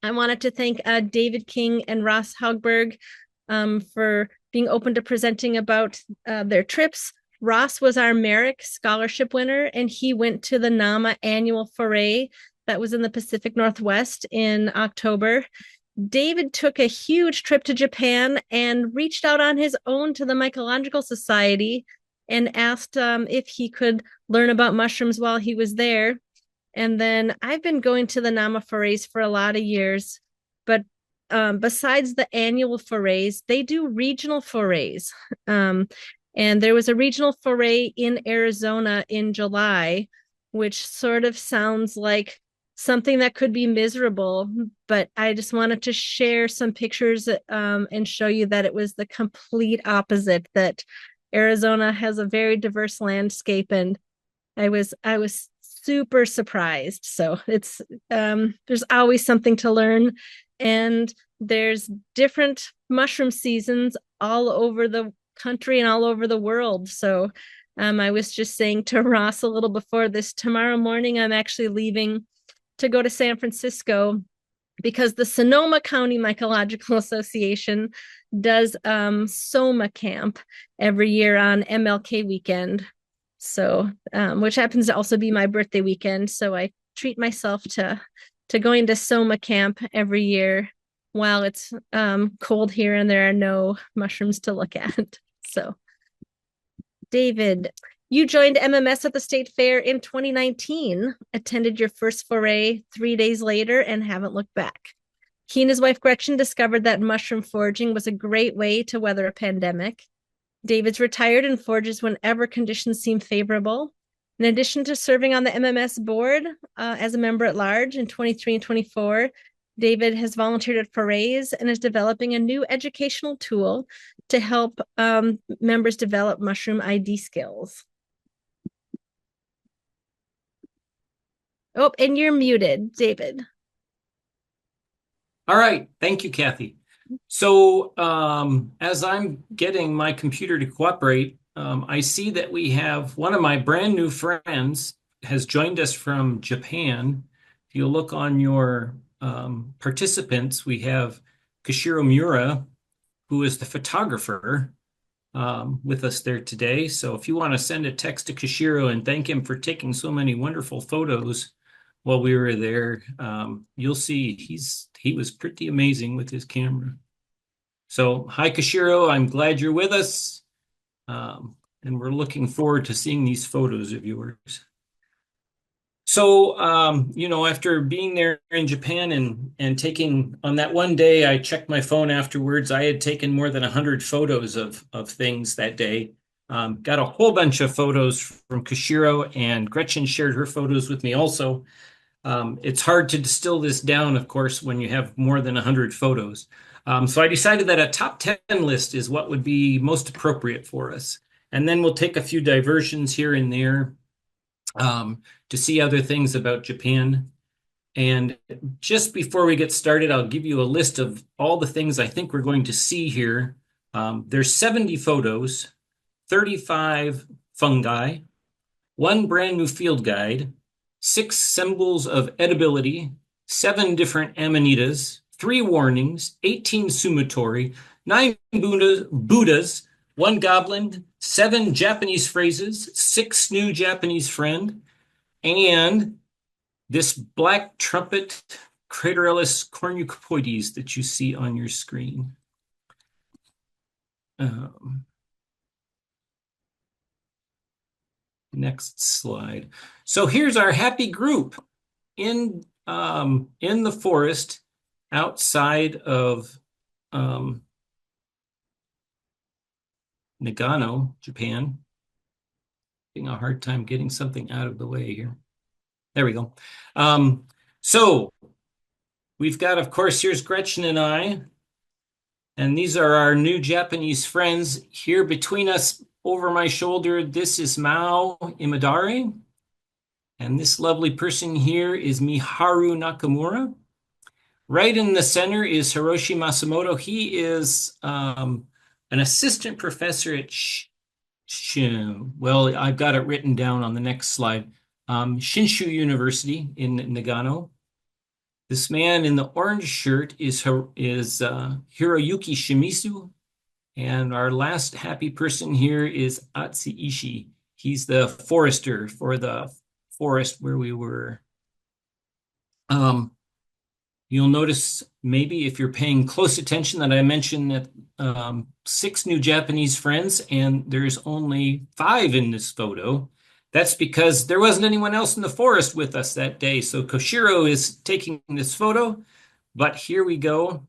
I wanted to thank David King and Ross Haugberg for being open to presenting about their trips. Ross was our Marek Scholarship winner, and he went to the NAMA Annual Foray that was in the Pacific Northwest in October. David took a huge trip to Japan and reached out on his own to the Mycological Society and asked if he could learn about mushrooms while he was there. And then I've been going to the NAMA Forays for a lot of years, but besides the annual forays, they do regional forays. And there was a regional foray in Arizona in July, which sort of sounds like something that could be miserable, but I just wanted to share some pictures and show you that it was the complete opposite, that Arizona has a very diverse landscape, and I was super surprised. So it's there's always something to learn, and there's different mushroom seasons all over the country and all over the world. So I was just saying to Ross a little before this, tomorrow morning I'm actually leaving to go to San Francisco because the Sonoma County Mycological Association does Soma Camp every year on MLK weekend. So, which happens to also be my birthday weekend. So I treat myself to going to Soma Camp every year while it's cold here and there are no mushrooms to look at. So, David, you joined MMS at the State Fair in 2019, attended your first foray 3 days later, and haven't looked back. He and his wife Gretchen discovered that mushroom foraging was a great way to weather a pandemic. David's retired and forages whenever conditions seem favorable. In addition to serving on the MMS board as a member at large in 23 and 24, David has volunteered at Forays and is developing a new educational tool to help members develop mushroom ID skills. Oh, and you're muted, David. All right. Thank you, Kathy. So as I'm getting my computer to cooperate, I see that we have one of my brand new friends has joined us from Japan. If you look on your participants, we have Kashiro Miura, who is the photographer with us there today. So if you want to send a text to Kashiro and thank him for taking so many wonderful photos while we were there, you'll see he was pretty amazing with his camera. So hi, Kashiro, I'm glad you're with us. And we're looking forward to seeing these photos of yours. So, after being there in Japan and taking on that one day, I checked my phone afterwards. I had taken more than 100 photos of things that day. Got a whole bunch of photos from Kashiro, and Gretchen shared her photos with me also. It's hard to distill this down, of course, when you have more than 100 photos. So I decided that a top 10 list is what would be most appropriate for us. And then we'll take a few diversions here and there to see other things about Japan. And just before we get started, I'll give you a list of all the things I think we're going to see here. There's 70 photos, 35 fungi, one brand new field guide, 6 symbols of edibility, 7 different amanitas, 3 warnings, 18 sumatori, 9 Buddhas, 1 goblin, 7 Japanese phrases, 6 new Japanese friend, and this black trumpet Craterellus cornucopoides that you see on your screen. Next slide. So here's our happy group in the forest outside of Nagano, Japan. Having a hard time getting something out of the way here. There we go. So we've got, of course, here's Gretchen and I, and these are our new Japanese friends here between us. Over my shoulder, this is Mao Imadare. And this lovely person here is Miharu Nakamura. Right in the center is Hiroshi Masamoto. He is an assistant professor at well, I've got it written down on the next slide. Shinshu University in Nagano. This man in the orange shirt is Hiroyuki Shimizu. And our last happy person here is Atsu Ishii. He's the forester for the forest where we were. You'll notice maybe if you're paying close attention that I mentioned that 6 new Japanese friends and there's only 5 in this photo. That's because there wasn't anyone else in the forest with us that day. So Koshiro is taking this photo, but here we go.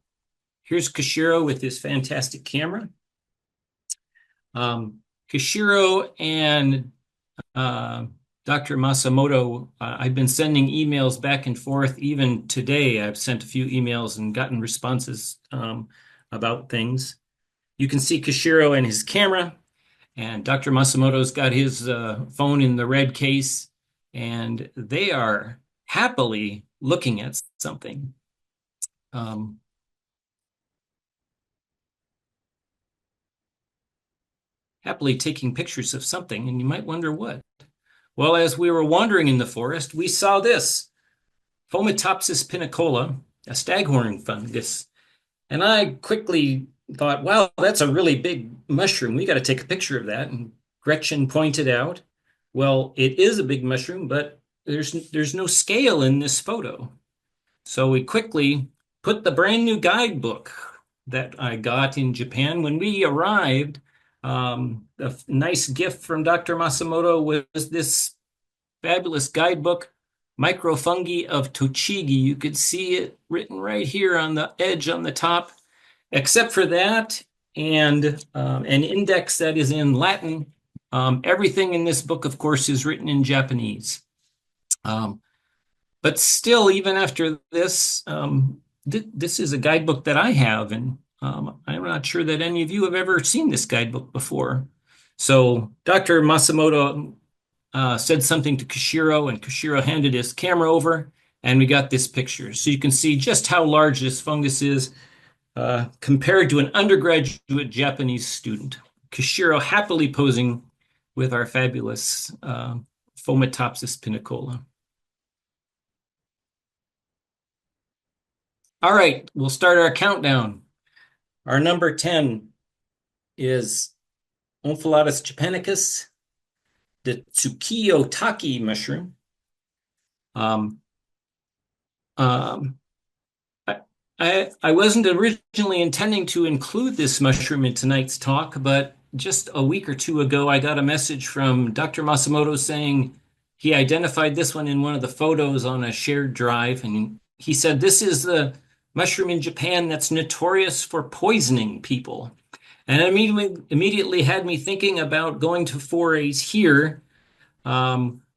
Here's Koshiro with his fantastic camera. Koshiro and Dr. Masamoto, I've been sending emails back and forth. Even today, I've sent a few emails and gotten responses about things. You can see Koshiro and his camera, and Dr. Masamoto's got his phone in the red case, and they are happily looking at something. Happily taking pictures of something, and you might wonder what. Well, as we were wandering in the forest, we saw this Fomitopsis pinicola, a staghorn fungus. And I quickly thought, wow, that's a really big mushroom. We got to take a picture of that. And Gretchen pointed out, well, it is a big mushroom, but there's no scale in this photo. So we quickly put the brand new guidebook that I got in Japan when we arrived. A nice gift from Dr. Masamoto was this fabulous guidebook, Microfungi of Tochigi. You could see it written right here on the edge on the top. Except for that and an index that is in Latin, everything in this book, of course, is written in Japanese. But still, even after this, this is a guidebook that I have, and I'm not sure that any of you have ever seen this guidebook before. So Dr. Masamoto said something to Koshiro, and Koshiro handed his camera over, and we got this picture. So you can see just how large this fungus is compared to an undergraduate Japanese student. Koshiro happily posing with our fabulous Fomitopsis pinicola. All right, we'll start our countdown. Our number 10 is Omphalotus japanicus, the Tsukiyotaki mushroom. I wasn't originally intending to include this mushroom in tonight's talk, but just a week or two ago, I got a message from Dr. Masamoto saying he identified this one in one of the photos on a shared drive, and he said, this is the mushroom in Japan that's notorious for poisoning people. And it immediately had me thinking about going to forays here,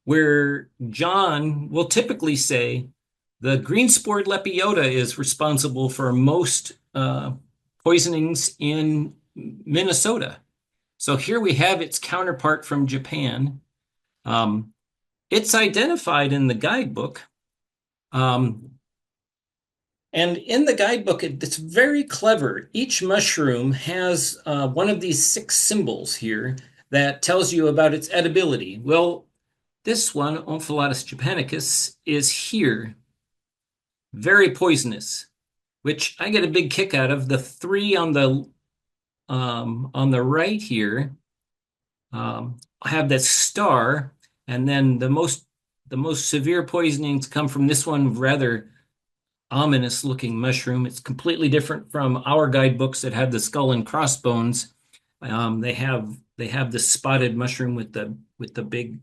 where John will typically say the green-spored Lepiota is responsible for most poisonings in Minnesota. So here we have its counterpart from Japan. It's identified in the guidebook. And in the guidebook, it's very clever. Each mushroom has one of these 6 symbols here that tells you about its edibility. Well, this one, Omphalotus japanicus, is here. Very poisonous, which I get a big kick out of. The 3 on the right here have that star, and then the most severe poisonings come from this one, rather ominous looking mushroom. It's completely different from our guidebooks that have the skull and crossbones. They have the spotted mushroom with the big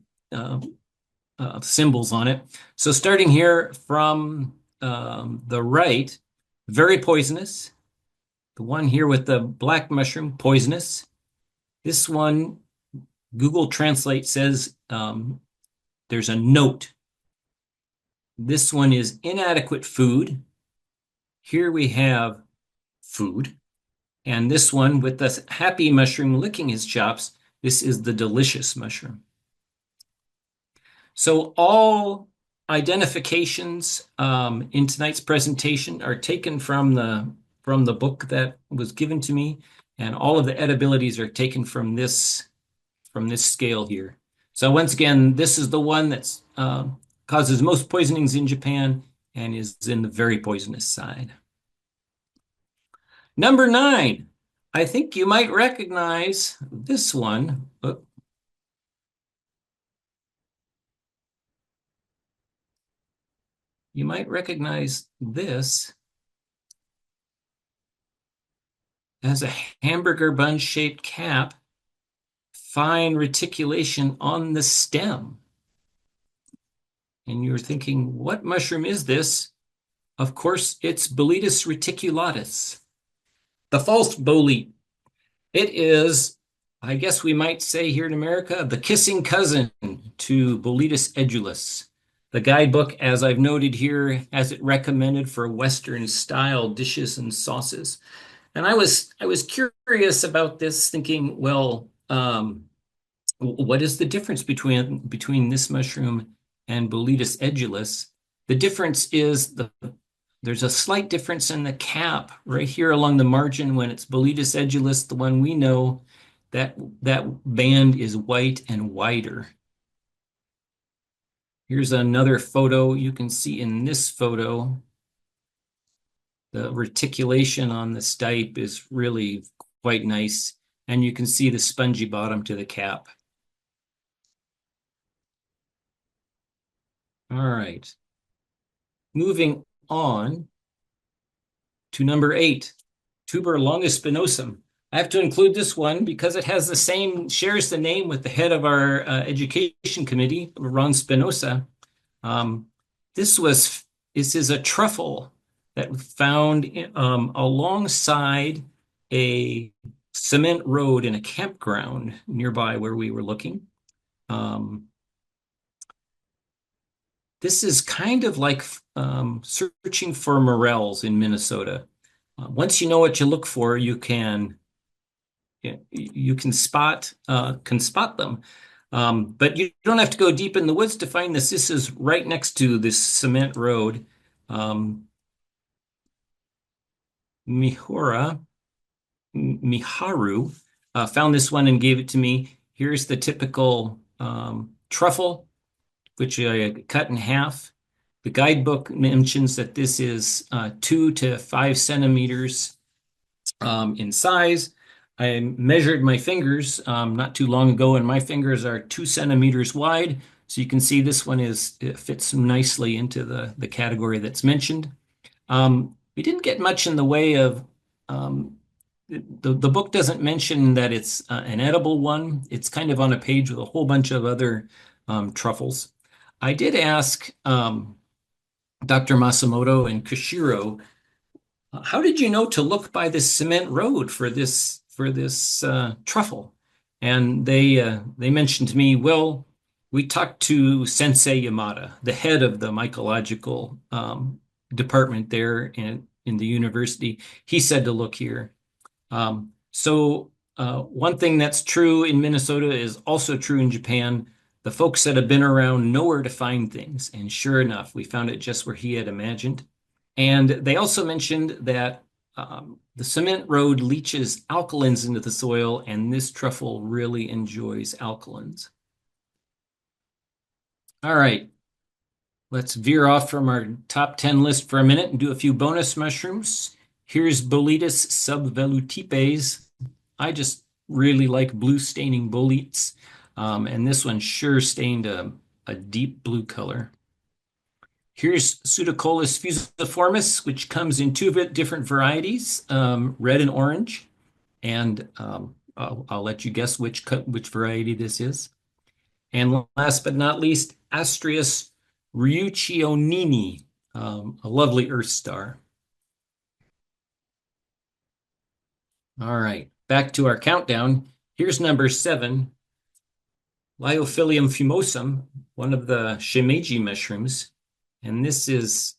symbols on it. So starting here from the right, very poisonous. The one here with the black mushroom, poisonous. This one, Google Translate says there's a note. This one is inadequate food. Here we have food. And this one with the happy mushroom licking his chops, this is the delicious mushroom. So all identifications in tonight's presentation are taken from the book that was given to me, and all of the edibilities are taken from this scale here. So once again, this is the one that's causes most poisonings in Japan. and is in the very poisonous side. Number 9, I think you might recognize this one. You might recognize this as a hamburger bun-shaped cap, fine reticulation on the stem. And you're thinking, what mushroom is this? Of course, it's Boletus reticulatus, the false bolete. It is, I guess we might say here in America, the kissing cousin to Boletus edulis. The guidebook, as I've noted here, has it recommended for Western style dishes and sauces. And I was curious about this, thinking, well, what is the difference between this mushroom and Boletus edulis? The difference is there's a slight difference in the cap right here along the margin. When it's Boletus edulis, the one we know, that band is white and wider. Here's another photo. You can see in this photo, the reticulation on the stipe is really quite nice, and you can see the spongy bottom to the cap. All right. Moving on to number 8, Tuber longus spinosum. I have to include this one because it has shares the name with the head of our education committee, Ron Spinoza. This is a truffle that was found alongside a cement road in a campground nearby where we were looking. This is kind of like searching for morels in Minnesota. Once you know what you look for, you can spot them. But you don't have to go deep in the woods to find this. This is right next to this cement road. Miharu found this one and gave it to me. Here's the typical truffle, which I cut in half. The guidebook mentions that this is 2 to 5 centimeters in size. I measured my fingers not too long ago, and my fingers are 2 centimeters wide. So you can see this one it fits nicely into the category that's mentioned. We didn't get much in the way of the book doesn't mention that it's an edible one. It's kind of on a page with a whole bunch of other truffles. I did ask Dr. Masamoto and Kushiro, how did you know to look by this cement road for this truffle? And they mentioned to me, well, we talked to Sensei Yamada, the head of the mycological department there in the university. He said to look here. So one thing that's true in Minnesota is also true in Japan. The folks that have been around know where to find things. And sure enough, we found it just where he had imagined. And they also mentioned that the cement road leaches alkalins into the soil, and this truffle really enjoys alkalins. All right, let's veer off from our top 10 list for a minute and do a few bonus mushrooms. Here's Boletus subvelutipes. I just really like blue staining boletes, and this one sure stained a deep blue color. Here's Pseudocolus fusiformis, which comes in 2 different varieties, red and orange. And I'll let you guess which variety this is. And last but not least, Astrius ryuchionini, a lovely earth star. All right, back to our countdown. Here's number 7, Lyophilium fumosum, one of the shimeji mushrooms. And this is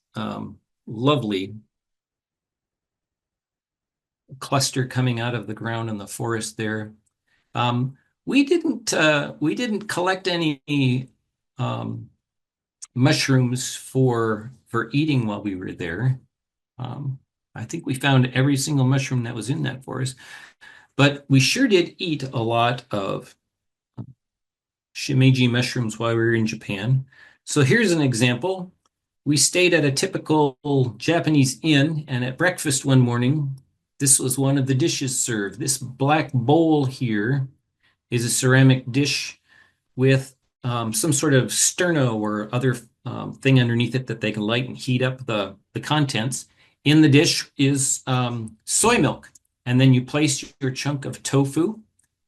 lovely cluster coming out of the ground in the forest there. We didn't collect any mushrooms for eating while we were there. I think we found every single mushroom that was in that forest, but we sure did eat a lot of shimeji mushrooms while we were in Japan. So here's an example. we stayed at a typical Japanese inn, and at breakfast one morning, this was one of the dishes served. This black bowl here is a ceramic dish with some sort of sterno or other thing underneath it that they can light and heat up the contents. In the dish is soy milk. And then you place your chunk of tofu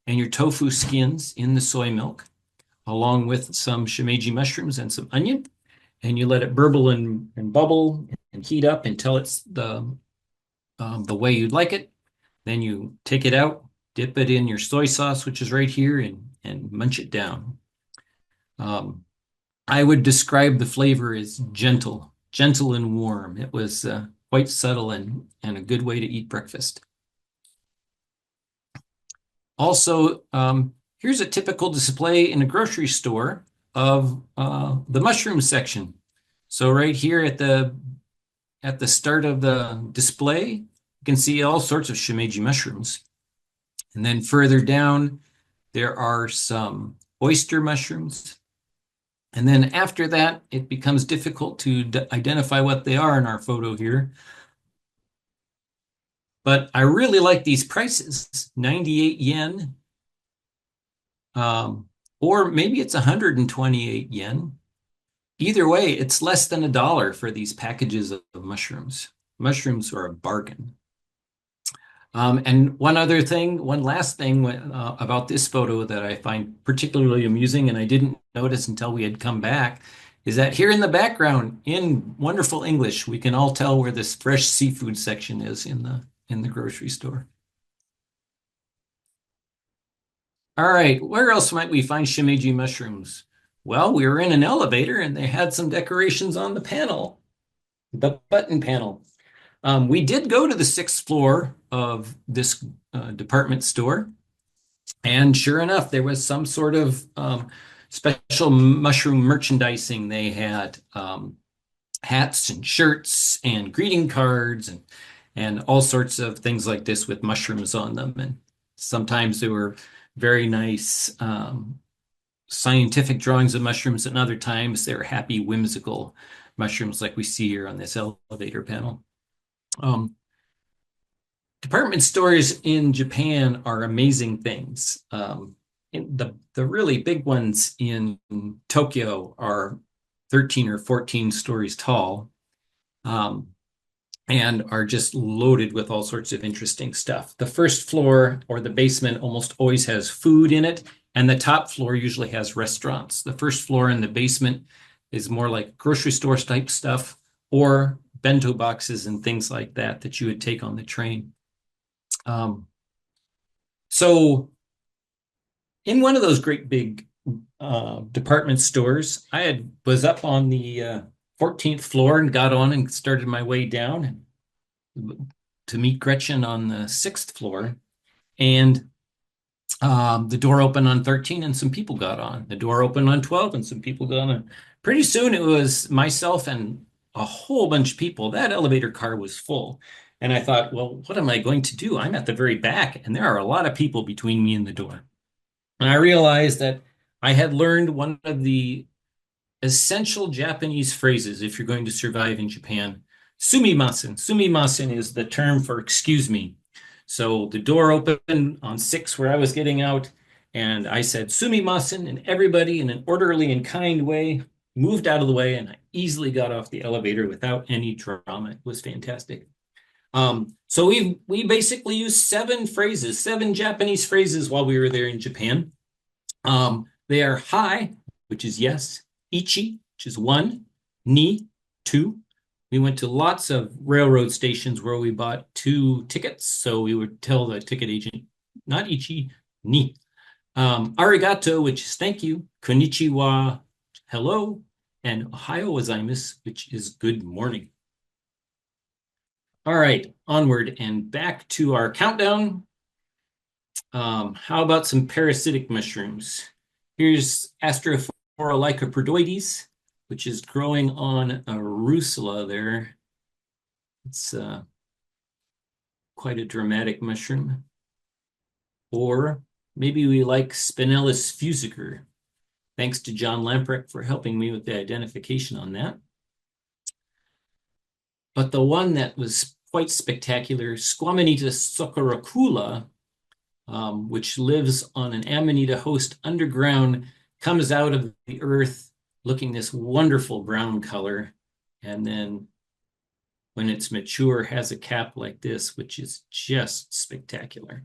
and your tofu skins in the soy milk, along with some shimeji mushrooms and some onion. And you let it burble and bubble and heat up until it's the way you'd like it. Then you take it out, dip it in your soy sauce, which is right here, and munch it down. I would describe the flavor as gentle and warm. It was quite subtle and a good way to eat breakfast. Also, here's a typical display in a grocery store of the mushroom section. So right here at the start of the display, you can see all sorts of shimeji mushrooms. And then further down, there are some oyster mushrooms. And then after that, it becomes difficult to identify what they are in our photo here. But I really like these prices, 98 yen, or maybe it's 128 yen. Either way, it's less than $1 for these packages of mushrooms. Mushrooms are a bargain. And one last thing about this photo that I find particularly amusing, and I didn't notice until we had come back, is that here in the background, in wonderful English, we can all tell where this fresh seafood section is in the grocery store. All right, where else might we find shimeji mushrooms? Well, we were in an elevator and they had some decorations on the panel, the button panel. We did go to the 6th floor of this department store, and sure enough, there was some sort of special mushroom merchandising. They had hats and shirts and greeting cards and all sorts of things like this with mushrooms on them. And sometimes they were very nice scientific drawings of mushrooms, and other times they're happy, whimsical mushrooms like we see here on this elevator panel. Department stores in Japan are amazing things. The really big ones in Tokyo are 13 or 14 stories tall, and are just loaded with all sorts of interesting stuff. The first floor or the basement almost always has food in it, and the top floor usually has restaurants. The first floor and the basement is more like grocery store type stuff, or bento boxes and things like that you would take on the train. So in one of those great big department stores, I was up on the 14th floor and got on and started my way down to meet Gretchen on the 6th floor. And the door opened on 13 and some people got on. The door opened on 12 and some people got on. Pretty soon it was myself and a whole bunch of people. That elevator car was full. And I thought, well, what am I going to do? I'm at the very back and there are a lot of people between me and the door. And I realized that I had learned one of the essential Japanese phrases if you're going to survive in Japan. Sumimasen. Sumimasen is the term for excuse me. So the door opened on 6 where I was getting out, and I said sumimasen, and everybody in an orderly and kind way moved out of the way, and I easily got off the elevator without any drama. It was fantastic. So we basically used 7 Japanese phrases while we were there in Japan. They are hi, which is yes, ichi, which is 1, ni, 2. We went to lots of railroad stations where we bought 2 tickets. So we would tell the ticket agent, not ichi, ni. Arigato, which is thank you. Konnichiwa, hello. And ohayo gozaimasu, which is good morning. All right, onward and back to our countdown. How about some parasitic mushrooms? Here's Astrophora lycoprodoides, which is growing on a rusula there. It's quite a dramatic mushroom. Or maybe we like Spinellus fusiker. Thanks to John Lamprecht for helping me with the identification on that. But the one that was quite spectacular, Squamanita socoracula, which lives on an amanita host underground, comes out of the earth looking this wonderful brown color. And then when it's mature, has a cap like this, which is just spectacular.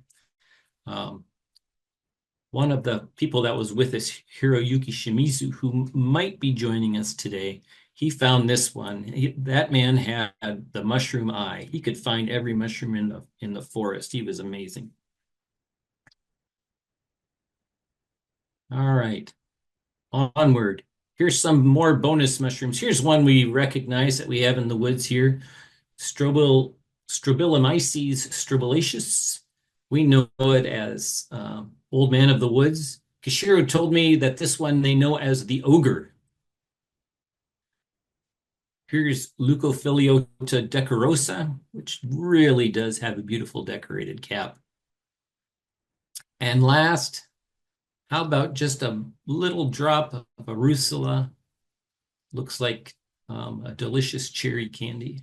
One of the people that was with us, Hiroyuki Shimizu, who might be joining us today, he found this one. That man had the mushroom eye. He could find every mushroom in the forest. He was amazing. All right, onward. Here's some more bonus mushrooms. Here's one we recognize that we have in the woods here. Strobilomyces strobalaceus. We know it as Old Man of the Woods. Kishiro told me that this one they know as the ogre. Here's Leucophiliota decorosa, which really does have a beautiful decorated cap. And last, how about just a little drop of Arusula? Looks like a delicious cherry candy.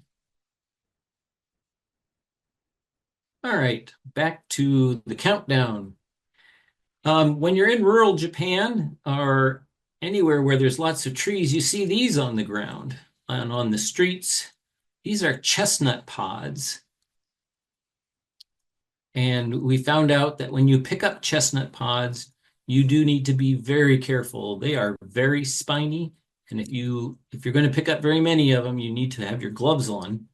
All right, back to the countdown. When you're in rural Japan or anywhere where there's lots of trees, you see these on the ground and on the streets. These are chestnut pods. And we found out that when you pick up chestnut pods, you do need to be very careful. They are very spiny. And if you're going to pick up very many of them, you need to have your gloves on.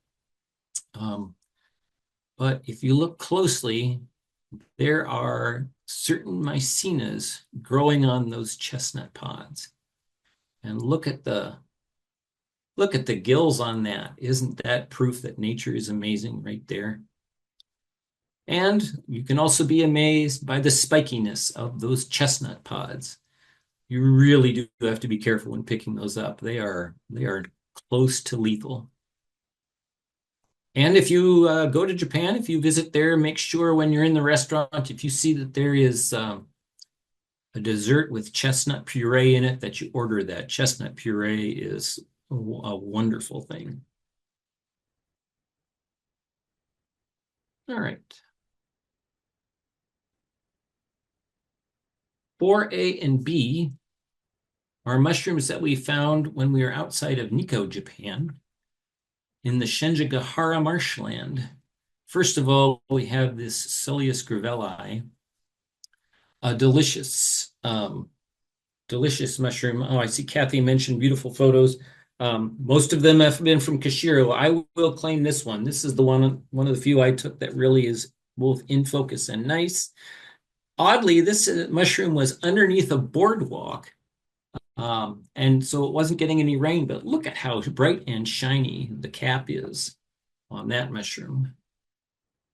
But if you look closely, there are certain mycenas growing on those chestnut pods. And look at the gills on that. Isn't that proof that nature is amazing right there? And you can also be amazed by the spikiness of those chestnut pods. You really do have to be careful when picking those up. They are close to lethal. And if you go to Japan, if you visit there, make sure when you're in the restaurant, if you see that there is a dessert with chestnut puree in it, that you order that. Chestnut puree is a wonderful thing. All right. 4A and B are mushrooms that we found when we were outside of Nikko, Japan, in the Shenjigahara marshland. First of all, we have this Soleus gravelli, a delicious mushroom. Oh, I see Kathy mentioned beautiful photos. Most of them have been from Kishiro. I will claim this one. This is the one of the few I took that really is both in focus and nice. Oddly, this mushroom was underneath a boardwalk, and so it wasn't getting any rain, but look at how bright and shiny the cap is on that mushroom.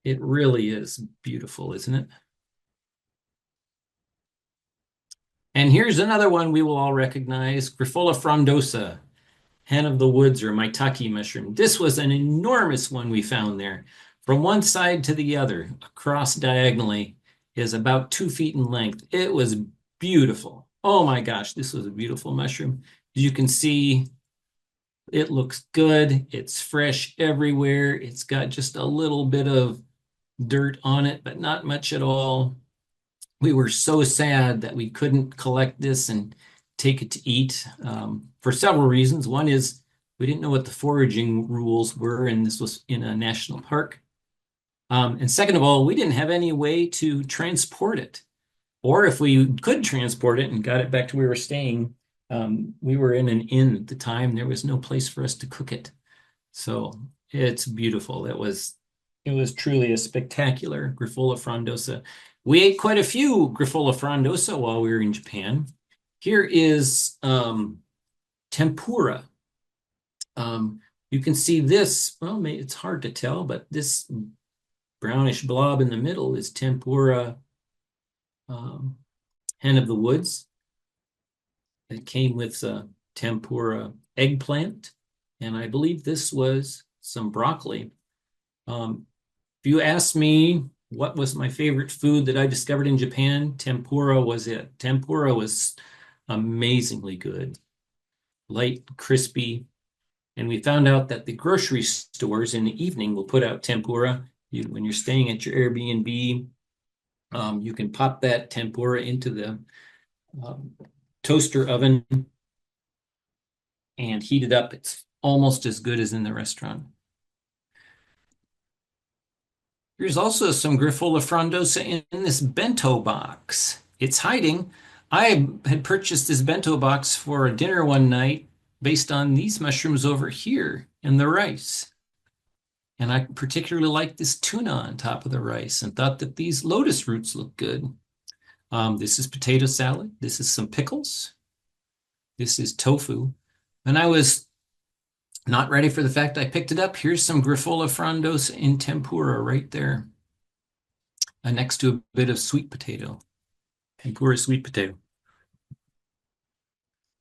It really is beautiful, isn't it? And here's another one we will all recognize, Grifola frondosa, hen of the woods or maitake mushroom. This was an enormous one we found there. From one side to the other, across diagonally, is about 2 feet in length. It was beautiful. Oh my gosh, this was a beautiful mushroom. As you can see, it looks good. It's fresh everywhere. It's got just a little bit of dirt on it, but not much at all. We were so sad that we couldn't collect this and take it to eat for several reasons. One is we didn't know what the foraging rules were, and this was in a national park. And second of all, we didn't have any way to transport it. Or if we could transport it and got it back to where we were staying, we were in an inn at the time. There was no place for us to cook it. So it's beautiful. It was truly a spectacular Grifola frondosa. We ate quite a few Grifola frondosa while we were in Japan. Here is tempura. You can see this, well, it's hard to tell, but this brownish blob in the middle is tempura hen of the woods. It came with tempura eggplant, and I believe this was some broccoli. If you ask me what was my favorite food that I discovered in Japan, tempura was it. Tempura was amazingly good, light, crispy, And we found out that the grocery stores in the evening will put out tempura. When you're staying at your Airbnb, you can pop that tempura into the toaster oven and heat it up. It's almost as good as in the restaurant. Here's also some Grifola frondosa in this bento box. It's hiding. I had purchased this bento box for a dinner one night based on these mushrooms over here in the rice. And I particularly like this tuna on top of the rice and thought that these lotus roots look good. This is potato salad. This is some pickles. This is tofu. And I was not ready for the fact I picked it up. Here's some Grifola frondosa in tempura right there, next to a bit of sweet potato, tempura sweet potato.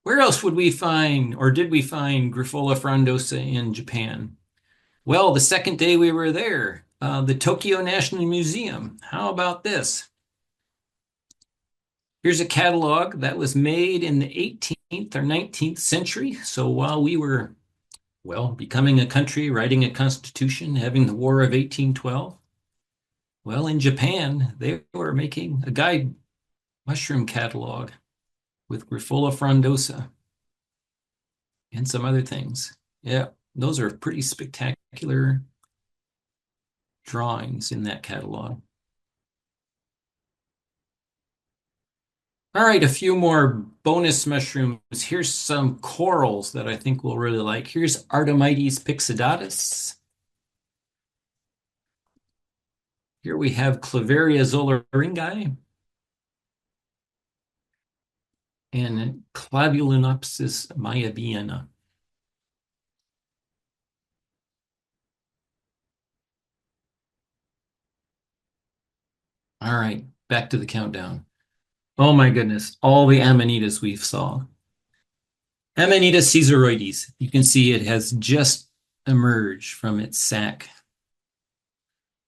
Where else would we find, or did we find Grifola frondosa in Japan? Well, the second day we were there, the Tokyo National Museum. How about this? Here's a catalog that was made in the 18th or 19th century. So while we were, well, becoming a country, writing a constitution, having the War of 1812, well, in Japan, they were making a guide mushroom catalog with Grifola frondosa and some other things. Yeah, those are pretty spectacular drawings in that catalog. All right, a few more bonus mushrooms. Here's some corals that I think we'll really like. Here's Artemiotes pyxidatus. Here we have Clavaria zolaringi and Clavulinopsis myabiana. All right, back to the countdown. Oh my goodness, all the Amanitas we've saw. Amanita caesaroides. You can see it has just emerged from its sac.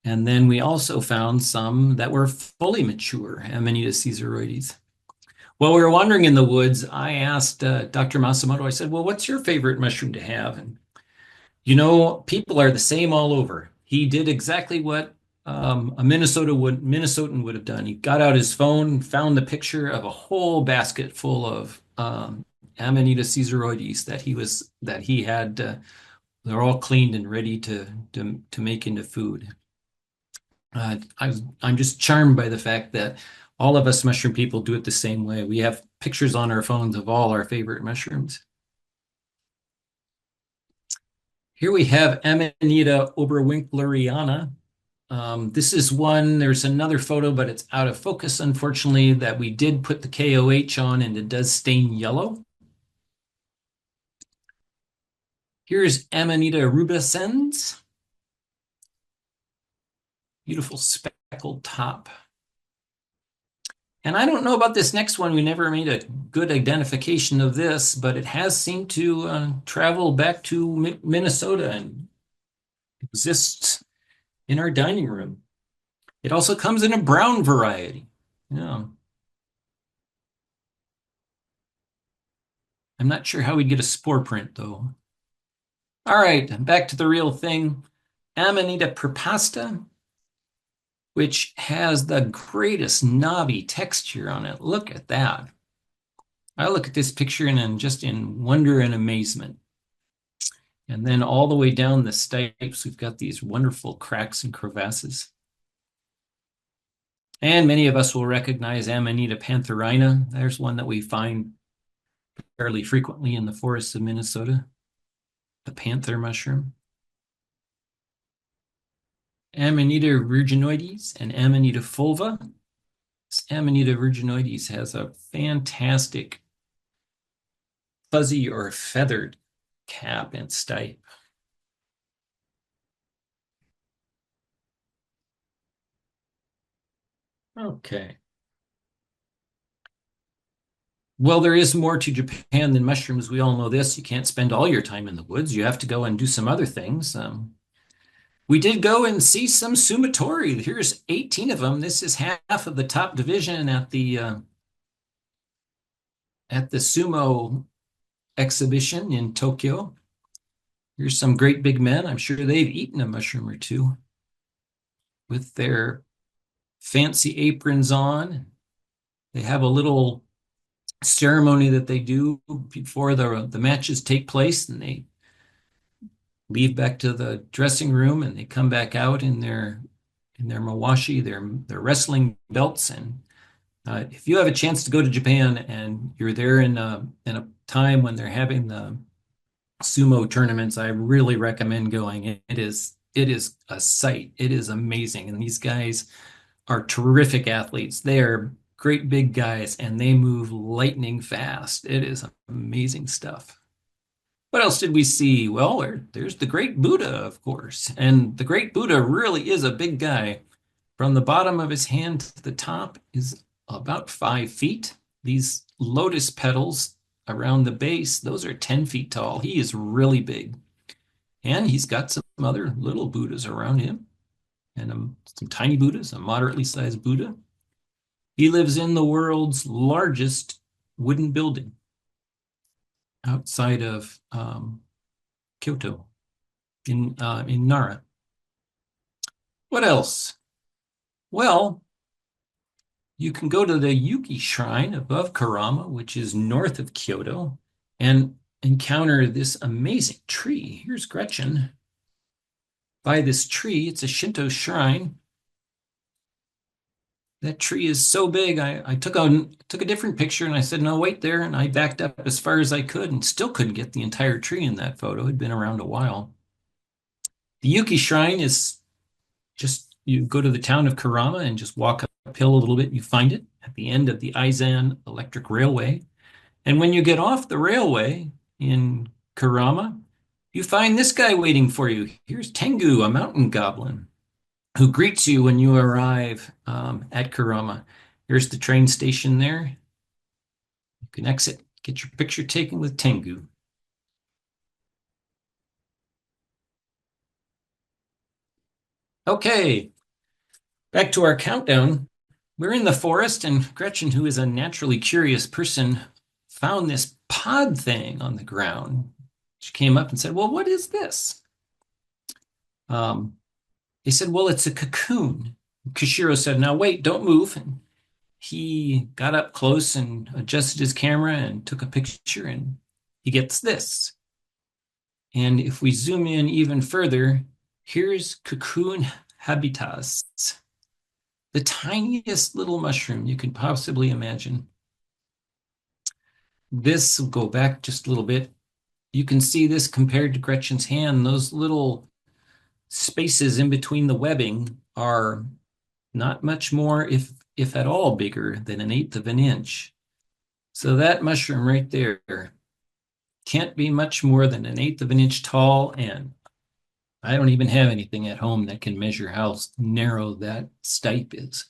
And then we also found some that were fully mature, Amanita caesaroides. While we were wandering in the woods, I asked Dr. Masamoto, I said, well, what's your favorite mushroom to have? And you know, people are the same all over. He did exactly what a Minnesotan would have done. He got out his phone, found the picture of a whole basket full of Amanita caesaroides that he had. They're all cleaned and ready to make into food. I'm just charmed by the fact that all of us mushroom people do it the same way. We have pictures on our phones of all our favorite mushrooms. Here we have Amanita oberwinkleriana. This is one, there's another photo, but it's out of focus, unfortunately, that we did put the KOH on and it does stain yellow. Here's Amanita rubescens. Beautiful speckled top. And I don't know about this next one. We never made a good identification of this, but it has seemed to travel back to Minnesota and exists in our dining room. It also comes in a brown variety. Yeah. I'm not sure how we'd get a spore print though. All right, back to the real thing. Amanita purpasta, which has the greatest knobby texture on it. Look at that. I look at this picture and just in wonder and amazement. And then all the way down the stipes, we've got these wonderful cracks and crevasses. And many of us will recognize Amanita pantherina. There's one that we find fairly frequently in the forests of Minnesota, the panther mushroom. Amanita virginoides and Amanita fulva. This Amanita virginoides has a fantastic fuzzy or feathered cap and stipe. Okay. Well, there is more to Japan than mushrooms. We all know this. You can't spend all your time in the woods. You have to go and do some other things. We did go and see some sumatori. Here's 18 of them. This is half of the top division at the sumo exhibition in Tokyo. Here's some great big men. I'm sure they've eaten a mushroom or two with their fancy aprons on. They have a little ceremony that they do before the matches take place, and they leave back to the dressing room and they come back out in their mawashi, their wrestling belts. And if you have a chance to go to Japan and you're there in a time when they're having the sumo tournaments, I really recommend going. It is a sight. It is amazing, and these guys are terrific athletes. They are great big guys, and they move lightning fast. It is amazing stuff. What else did we see? Well, there's the Great Buddha, of course. And the Great Buddha really is a big guy. From the bottom of his hand to the top is about 5 feet. These lotus petals around the base, those are 10 feet tall. He is really big. And he's got some other little Buddhas around him and some tiny Buddhas, a moderately sized Buddha. He lives in the world's largest wooden building outside of Kyoto in Nara. What else? Well, you can go to the Yuki Shrine above Karama, which is north of Kyoto, and encounter this amazing tree. Here's Gretchen by this tree. It's a Shinto shrine. That tree is so big. I took a different picture and I said, no, wait there. And I backed up as far as I could and still couldn't get the entire tree in that photo. It'd been around a while. The Yuki Shrine is just, you go to the town of Karama and just walk uphill a little bit. You find it at the end of the Eizan Electric Railway. And when you get off the railway in Karama, you find this guy waiting for you. Here's Tengu, a mountain goblin, who greets you when you arrive at Karama. Here's the train station there. You can exit, get your picture taken with Tengu. Okay, back to our countdown. We're in the forest, and Gretchen, who is a naturally curious person, found this pod thing on the ground. She came up and said, well, what is this? They said, well, it's a cocoon. Kishiro said, now wait, don't move. And he got up close and adjusted his camera and took a picture, and he gets this. And if we zoom in even further, here's cocoon habitas, the tiniest little mushroom you can possibly imagine. This will go back just a little bit. You can see this compared to Gretchen's hand. Those little spaces in between the webbing are not much more, if at all, bigger than 1/8 of an inch. So that mushroom right there can't be much more than 1/8 of an inch tall, and I don't even have anything at home that can measure how narrow that stipe is.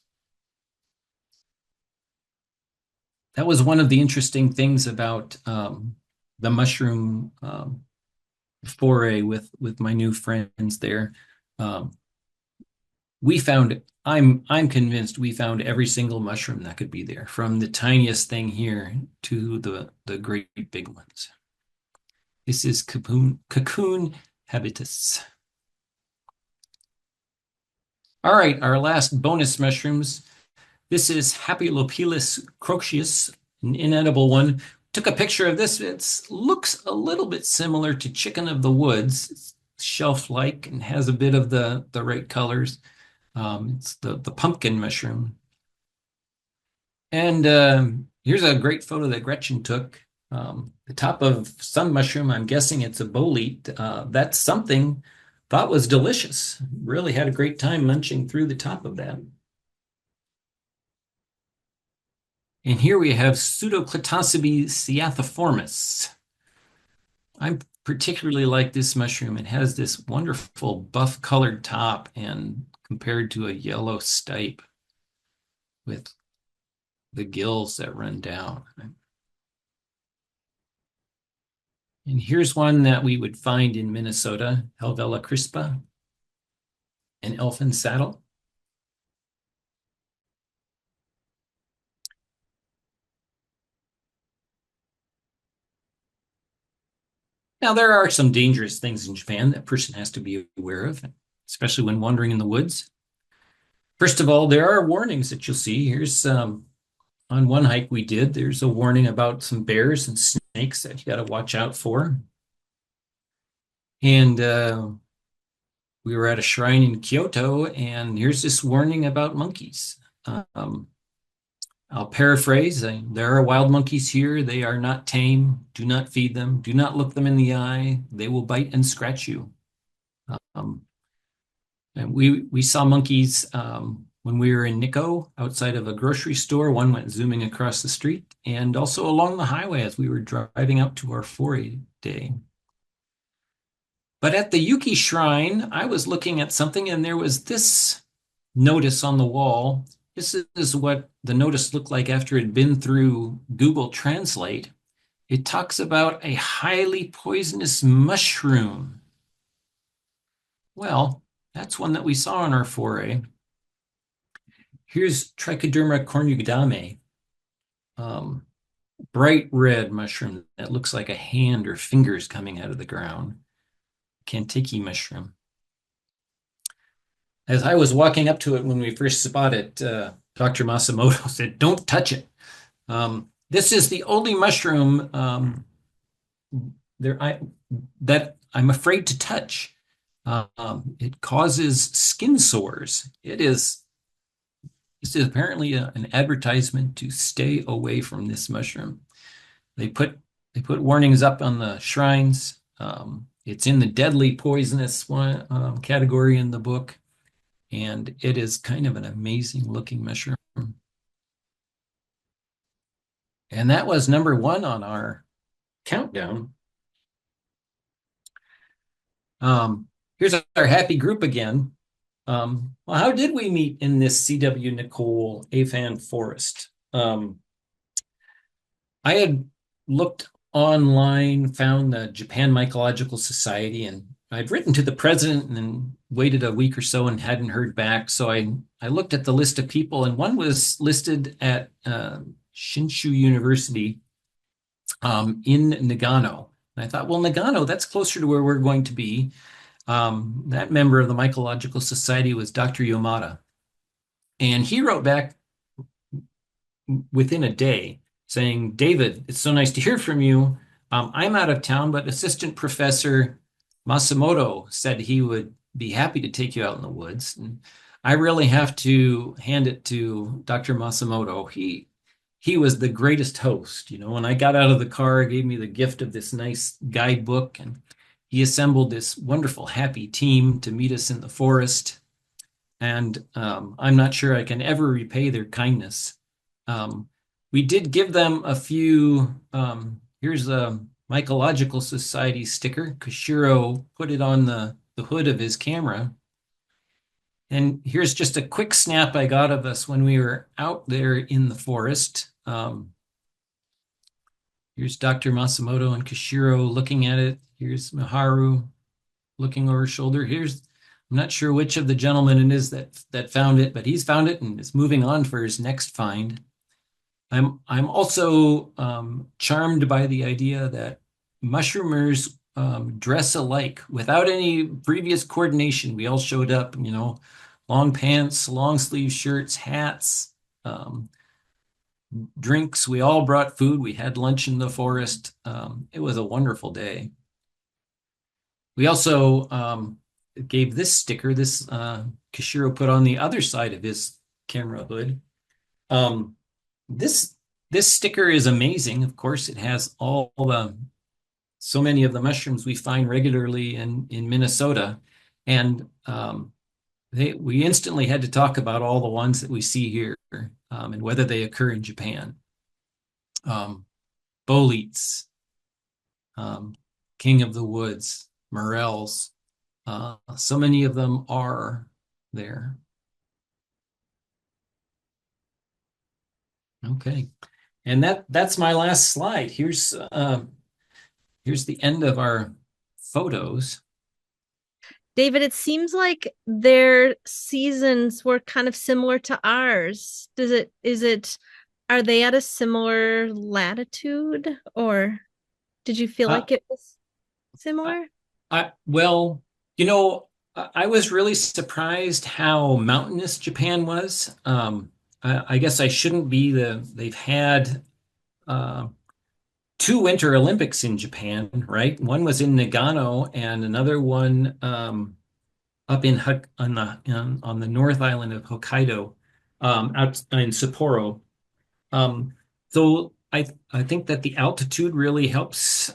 That was one of the interesting things about the mushroom foray with my new friends there. We found, I'm convinced we found every single mushroom that could be there, from the tiniest thing here to the great big ones. This is cocoon habitus. All right, our last bonus mushrooms. This is Hapilopilus crocuus, an inedible one. Took a picture of this. It looks a little bit similar to chicken of the woods. It's shelf-like and has a bit of the right colors. It's the pumpkin mushroom. And here's a great photo that Gretchen took. The top of some mushroom, I'm guessing it's a bolete. That's something thought was delicious. Really had a great time munching through the top of that. And here we have Pseudoclitosabe cyathiformis. I particularly like this mushroom. It has this wonderful buff colored top and compared to a yellow stipe with the gills that run down. And here's one that we would find in Minnesota, Helvella crispa, an elfin saddle. Now, there are some dangerous things in Japan that a person has to be aware of, especially when wandering in the woods. First of all, there are warnings that you'll see. Here's on one hike we did, there's a warning about some bears and snakes that you got to watch out for. And we were at a shrine in Kyoto, and here's this warning about monkeys. Um, I'll paraphrase. There are wild monkeys here. They are not tame. Do not feed them. Do not look them in the eye. They will bite and scratch you. Um, and we saw monkeys when we were in Nikko outside of a grocery store. One went zooming across the street, and also along the highway as we were driving out to our foray day. But at the Yuki Shrine, I was looking at something, and there was this notice on the wall. This is what the notice looked like after it had been through Google Translate. It talks about a highly poisonous mushroom. Well, that's one that we saw in our foray. Here's Trichoderma cornugidame, bright red mushroom that looks like a hand or fingers coming out of the ground. Kantiki mushroom. As I was walking up to it when we first spotted it, Dr. Masamoto said, "Don't touch it." This is the only mushroom that I'm afraid to touch. It causes skin sores. This is apparently an advertisement to stay away from this mushroom. They put warnings up on the shrines. It's in the deadly poisonous one category in the book, and it is kind of an amazing looking mushroom. And that was number 1 on our countdown. Here's our happy group again. Well, how did we meet in this C.W. Nicole Afan forest? I had looked online, found the Japan Mycological Society, and I'd written to the president and then waited a week or so and hadn't heard back. So I looked at the list of people, and one was listed at Shinshu University in Nagano. And I thought, well, Nagano, that's closer to where we're going to be. That member of the Mycological Society was Dr. Yamada. And he wrote back within a day saying, "David, it's so nice to hear from you. I'm out of town, but Assistant Professor Masamoto said he would be happy to take you out in the woods." And I really have to hand it to Dr. Masamoto. He was the greatest host. When I got out of the car, he gave me the gift of this nice guidebook, and he assembled this wonderful, happy team to meet us in the forest. And I'm not sure I can ever repay their kindness. We did give them a few. Here's a Mycological Society sticker. Koshiro put it on the hood of his camera. And here's just a quick snap I got of us when we were out there in the forest. Here's Dr. Masamoto and Koshiro looking at it. Here's Miharu looking over his shoulder. I'm not sure which of the gentlemen it is that found it, but he's found it and is moving on for his next find. I'm also charmed by the idea that mushroomers dress alike without any previous coordination. We all showed up, long pants, long sleeve shirts, hats, drinks. We all brought food. We had lunch in the forest. It was a wonderful day. We also gave this sticker, this Koshiro put on the other side of his camera hood. This sticker is amazing. Of course, it has so many of the mushrooms we find regularly in Minnesota, and we instantly had to talk about all the ones that we see here and whether they occur in Japan. Boletes, king of the woods, morels. So many of them are there. Okay. And that's my last slide. Here's the end of our photos. David, it seems like their seasons were kind of similar to ours. Are they at a similar latitude, or did you feel like it was? similar? Well, you know, I was really surprised how mountainous Japan was. I guess I shouldn't be they've had uh, two Winter Olympics in Japan, right? One was in Nagano and another one up in on the North Island of Hokkaido, out in Sapporo. Um, so I think that the altitude really helps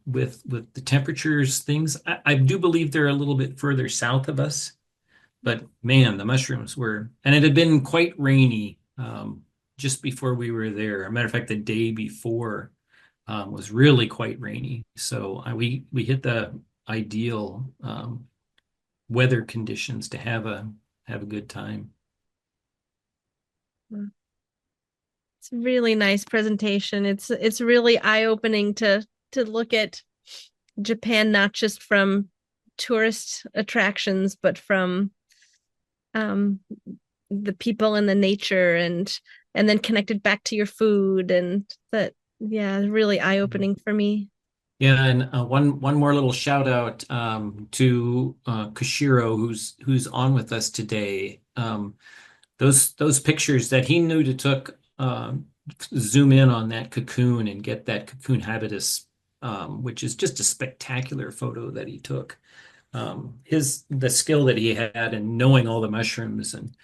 with the temperatures things. I do believe they're a little bit further south of us, but man, the mushrooms were, and it had been quite rainy just before we were there. A matter of fact, the day before was really quite rainy. So we hit the ideal weather conditions to have a good time. It's a really nice presentation. It's really eye-opening to look at Japan not just from tourist attractions, but from um, the people and the nature, and then connected back to your food, and that, yeah, really eye-opening for me. Yeah, and one more little shout out to Koshiro, who's on with us today. Those pictures that he knew to took zoom in on that cocoon and get that cocoon habitus, which is just a spectacular photo that he took. The skill that he had in knowing all the mushrooms, and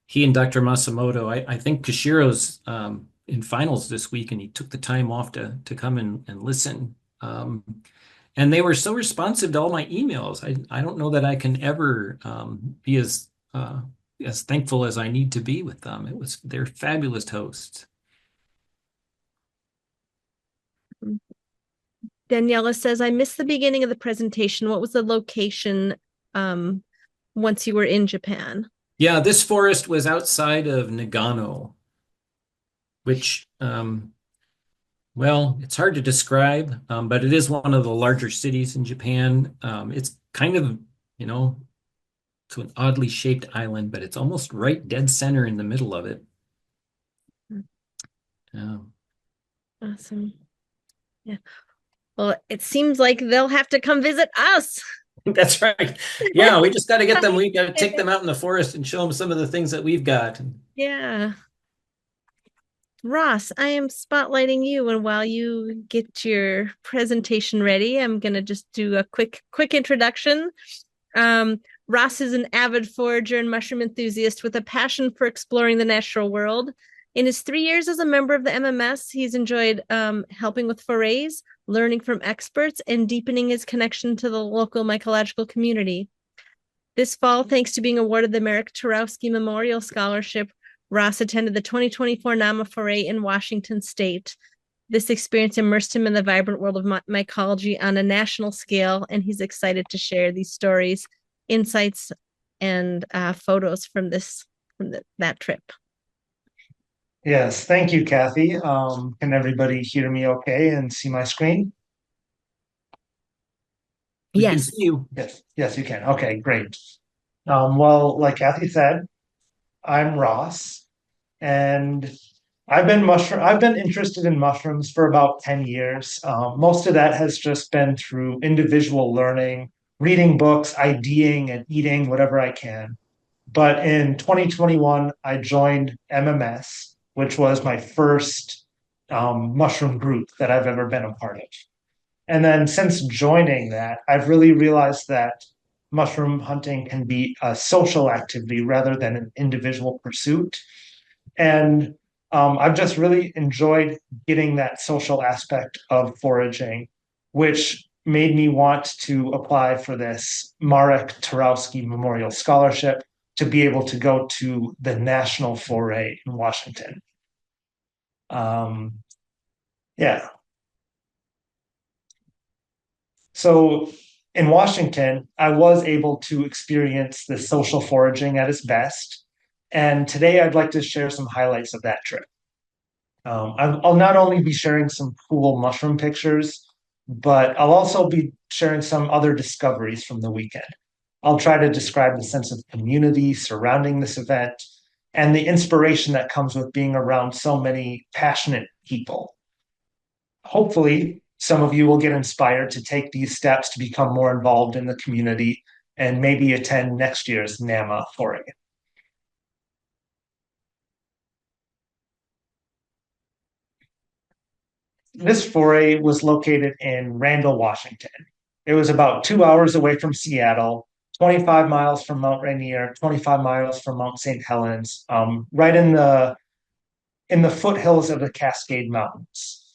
he and Dr. Masamoto, I think Kashiro's in finals this week, and he took the time off to come and listen. And they were so responsive to all my emails. I don't know that I can ever be as thankful as I need to be with them. They're fabulous hosts. Daniela says, I missed the beginning of the presentation. What was the location once you were in Japan? Yeah, this forest was outside of Nagano, which well, it's hard to describe, but it is one of the larger cities in Japan. It's kind of, you know, to an oddly shaped island, but it's almost right dead center in the middle of it. Yeah. Awesome. Yeah. Well, it seems like they'll have to come visit us. That's right. Yeah, we just got to get them. We got to take them out in the forest and show them some of the things that we've got. Yeah. Ross, I am spotlighting you, and while you get your presentation ready, I'm gonna just do a quick introduction. Ross is an avid forager and mushroom enthusiast with a passion for exploring the natural world. In his 3 years as a member of the MMS, he's enjoyed helping with forays, learning from experts, and deepening his connection to the local mycological community. This fall, thanks to being awarded the Marek Memorial Scholarship, Ross attended the 2024 NAMA Foray in Washington State. This experience immersed him in the vibrant world of mycology on a national scale, and he's excited to share these stories, insights, and photos from that trip. Yes, thank you, Kathy. Can everybody hear me okay and see my screen? We can Yes. see you. Yes, you can. Okay, great. Well, like Kathy said, I'm Ross, and I've been interested in mushrooms for about 10 years. Most of that has just been through individual learning, reading books, IDing, and eating whatever I can. But in 2021, I joined MMS, which was my first mushroom group that I've ever been a part of. And then since joining that, I've really realized that mushroom hunting can be a social activity rather than an individual pursuit. And I've just really enjoyed getting that social aspect of foraging, which made me want to apply for this Marek Memorial Scholarship to be able to go to the National Foray in Washington. Yeah. So in Washington, I was able to experience the social foraging at its best. And today I'd like to share some highlights of that trip. I'll not only be sharing some cool mushroom pictures, but I'll also be sharing some other discoveries from the weekend. I'll try to describe the sense of community surrounding this event and the inspiration that comes with being around so many passionate people. Hopefully, some of you will get inspired to take these steps to become more involved in the community and maybe attend next year's NAMA Foray. This foray was located in Randle, Washington. It was about 2 hours away from Seattle, 25 miles from Mount Rainier, 25 miles from Mount St. Helens, right in the foothills of the Cascade Mountains.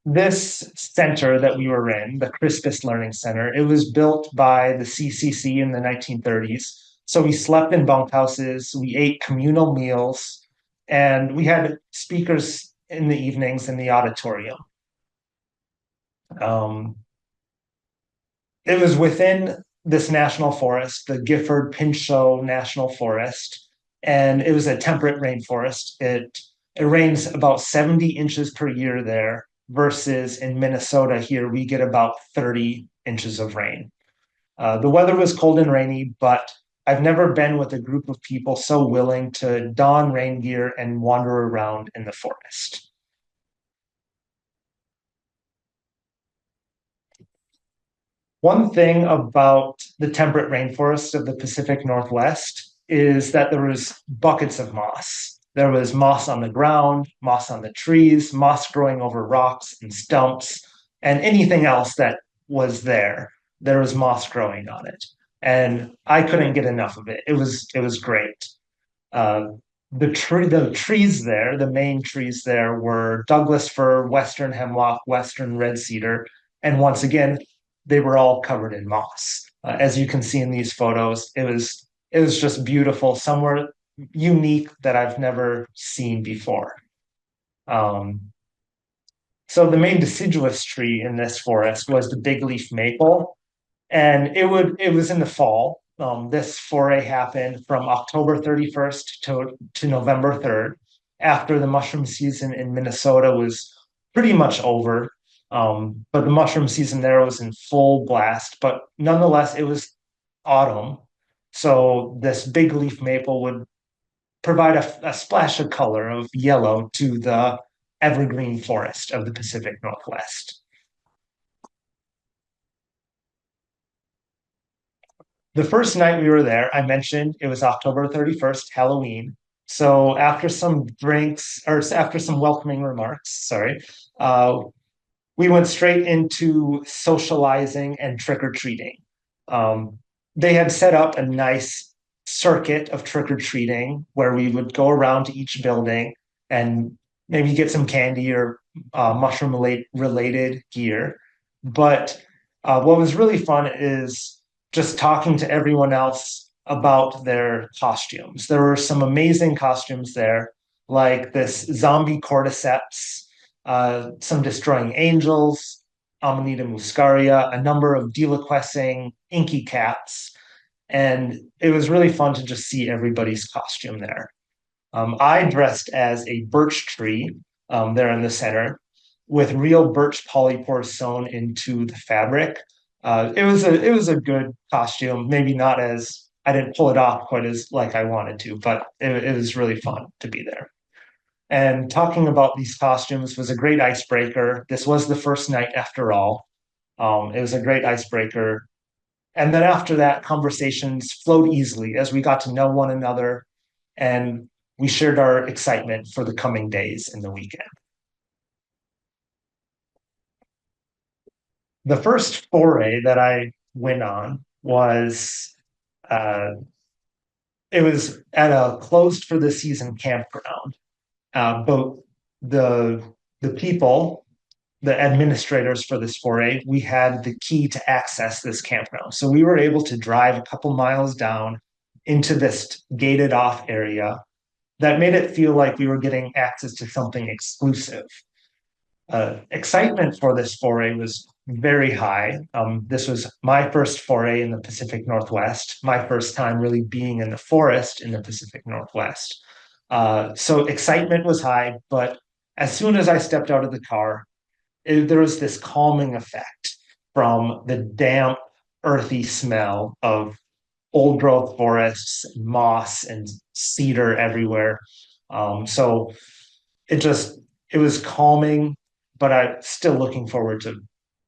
This center that we were in, the Crispus Learning Center, it was built by the CCC in the 1930s. So we slept in bunkhouses, we ate communal meals, and we had speakers in the evenings in the auditorium. It was within this national forest, the Gifford-Pinchot National Forest, and it was a temperate rainforest. It rains about 70 inches per year there, versus in Minnesota here, we get about 30 inches of rain. The weather was cold and rainy, but I've never been with a group of people so willing to don rain gear and wander around in the forest. One thing about the temperate rainforest of the Pacific Northwest is that there was buckets of moss. There was moss on the ground, moss on the trees, moss growing over rocks and stumps, and anything else that was there. There was moss growing on it, and I couldn't get enough of it. It was great. The trees there, the main trees there, were Douglas fir, western hemlock, western red cedar, and once again, they were all covered in moss. As you can see in these photos, it was just beautiful, somewhere unique that I've never seen before. So the main deciduous tree in this forest was the big leaf maple, and it was in the fall. This foray happened from October 31st to November 3rd, after the mushroom season in Minnesota was pretty much over. But the mushroom season there was in full blast, but nonetheless, it was autumn. So this big leaf maple would provide a splash of color of yellow to the evergreen forest of the Pacific Northwest. The first night we were there, I mentioned it was October 31st, Halloween. So after some drinks, or after some welcoming remarks, sorry, we went straight into socializing and trick-or-treating. They had set up a nice circuit of trick-or-treating where we would go around to each building and maybe get some candy or mushroom related gear. But what was really fun is just talking to everyone else about their costumes. There were some amazing costumes there, like this zombie cordyceps, some destroying angels, Amanita muscaria, a number of deliquescing inky cats. And it was really fun to just see everybody's costume there. I dressed as a birch tree there in the center with real birch polypores sewn into the fabric. It was a good costume, maybe not as I didn't pull it off quite as like I wanted to, but it was really fun to be there. And talking about these costumes was a great icebreaker. This was the first night after all. It was a great icebreaker. And then after that, conversations flowed easily as we got to know one another and we shared our excitement for the coming days and the weekend. The first foray that I went on was it was at a closed for the season campground. But the people, the administrators for this foray, we had the key to access this campground. So we were able to drive a couple miles down into this gated off area that made it feel like we were getting access to something exclusive. Excitement for this foray was very high. This was my first foray in the Pacific Northwest, my first time really being in the forest in the Pacific Northwest. So excitement was high, but as soon as I stepped out of the car, there was this calming effect from the damp, earthy smell of old growth forests, moss, and cedar everywhere. So it was calming, but I'm still looking forward to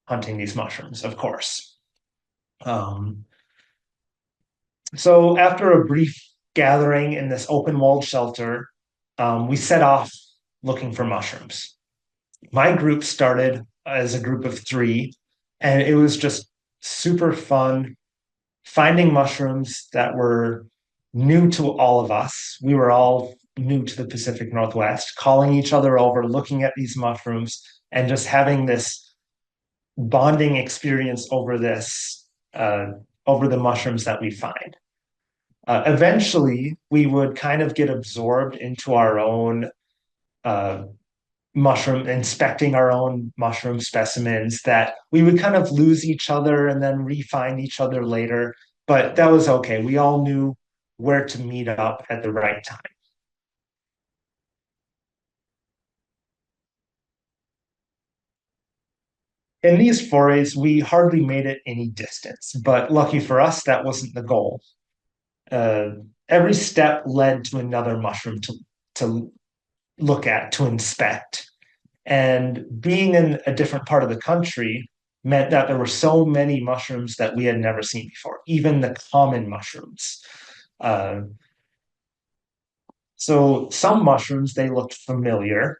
hunting these mushrooms, of course. So after a brief gathering in this open walled shelter, we set off looking for mushrooms. My group started as a group of three, and it was just super fun finding mushrooms that were new to all of us. We were all new to the Pacific Northwest, calling each other over, looking at these mushrooms, and just having this bonding experience over over the mushrooms that we find. Eventually, we would kind of get absorbed into our own uh, mushroom, inspecting our own mushroom specimens, that we would kind of lose each other and then re-find each other later. But that was okay. We all knew where to meet up at the right time. In these forays, we hardly made it any distance, but lucky for us, that wasn't the goal. Uh, every step led to another mushroom to look at, to inspect. And being in a different part of the country meant that there were so many mushrooms that we had never seen before, even the common mushrooms. Uh, so some mushrooms, they looked familiar,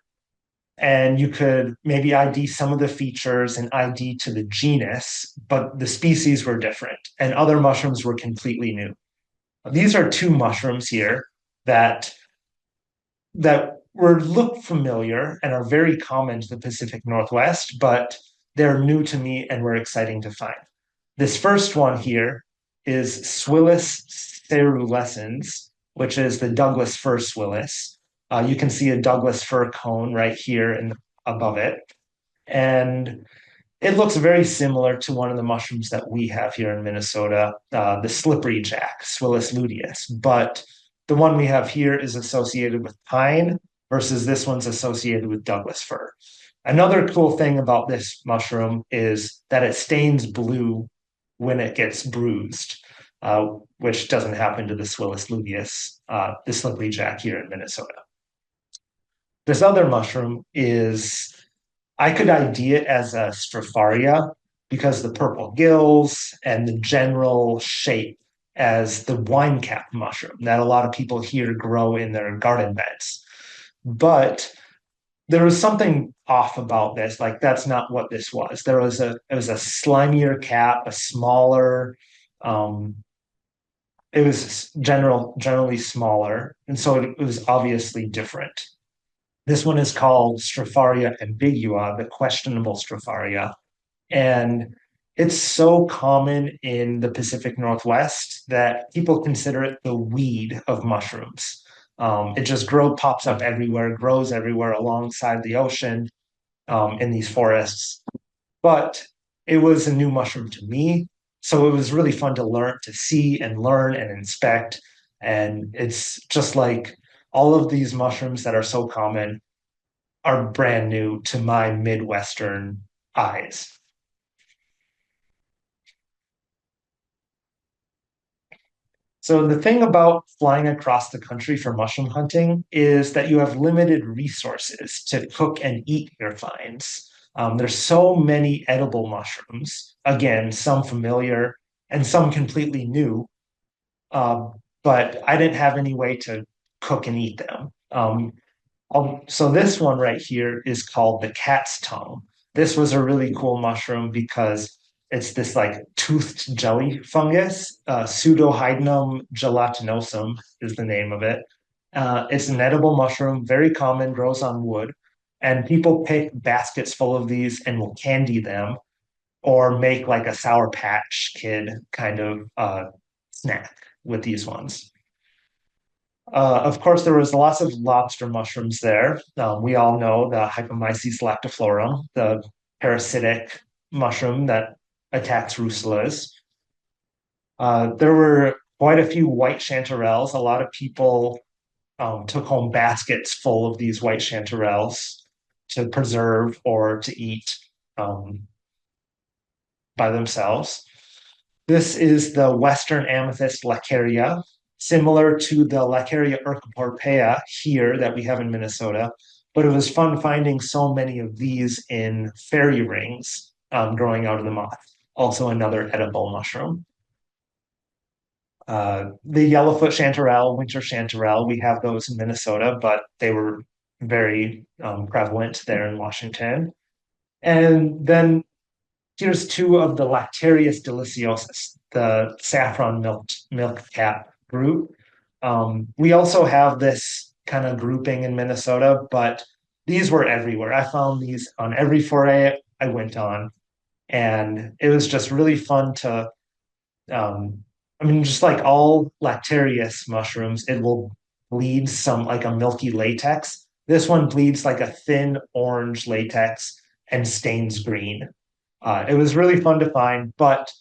and you could maybe ID some of the features and ID to the genus, but the species were different, and other mushrooms were completely new. These are two mushrooms here that were look familiar and are very common to the Pacific Northwest, but they're new to me and were exciting to find. This first one here is Swillis cerulescens, which is the Douglas fir swillis. You can see a Douglas fir cone right here and above it. And it looks very similar to one of the mushrooms that we have here in Minnesota, the slippery jack, Swillis luteus. But the one we have here is associated with pine versus this one's associated with Douglas fir. Another cool thing about this mushroom is that it stains blue when it gets bruised, which doesn't happen to the Swillis luteus, the slippery jack here in Minnesota. This other mushroom is, I could ID it as a Stropharia because the purple gills and the general shape as the wine cap mushroom that a lot of people here grow in their garden beds. But there was something off about this. Like, that's not what this was. It was a slimier cap, a smaller, it was generally smaller, and so it was obviously different. This one is called Stropharia ambigua, the questionable Stropharia. And it's so common in the Pacific Northwest that people consider it the weed of mushrooms. It just pops up everywhere, grows everywhere alongside the ocean, in these forests. But it was a new mushroom to me. So it was really fun to learn, to see and learn and inspect. And it's just like all of these mushrooms that are so common are brand new to my Midwestern eyes. So the thing about flying across the country for mushroom hunting is that you have limited resources to cook and eat your finds. There's so many edible mushrooms, again, some familiar and some completely new, uh, but I didn't have any way to cook and eat them. So this one right here is called the cat's tongue. This was a really cool mushroom because it's this like toothed jelly fungus. Pseudohydnum gelatinosum is the name of it. It's an edible mushroom, very common, grows on wood, and people pick baskets full of these and will candy them or make like a Sour Patch Kid kind of snack with these ones. Of course, there was lots of lobster mushrooms there. We all know the Hypomyces lactiflorum, the parasitic mushroom that attacks russulas. There were quite a few white chanterelles. A lot of people took home baskets full of these white chanterelles to preserve or to eat by themselves. This is the Western amethyst Lacaria, similar to the Lacaria urcoporpea here that we have in Minnesota. but it was fun finding so many of these in fairy rings growing out of the moth. Also another edible mushroom. The yellowfoot chanterelle, winter chanterelle, we have those in Minnesota, but they were very prevalent there in Washington. And then here's two of the Lactarius deliciosus, the saffron milk cap group. We also have this kind of grouping in Minnesota, but these were everywhere. I found these on every foray I went on, and it was just really fun to I mean, just like all lactarius mushrooms, it will bleed some like a milky latex. This one bleeds like a thin orange latex and stains green. It was really fun to find, but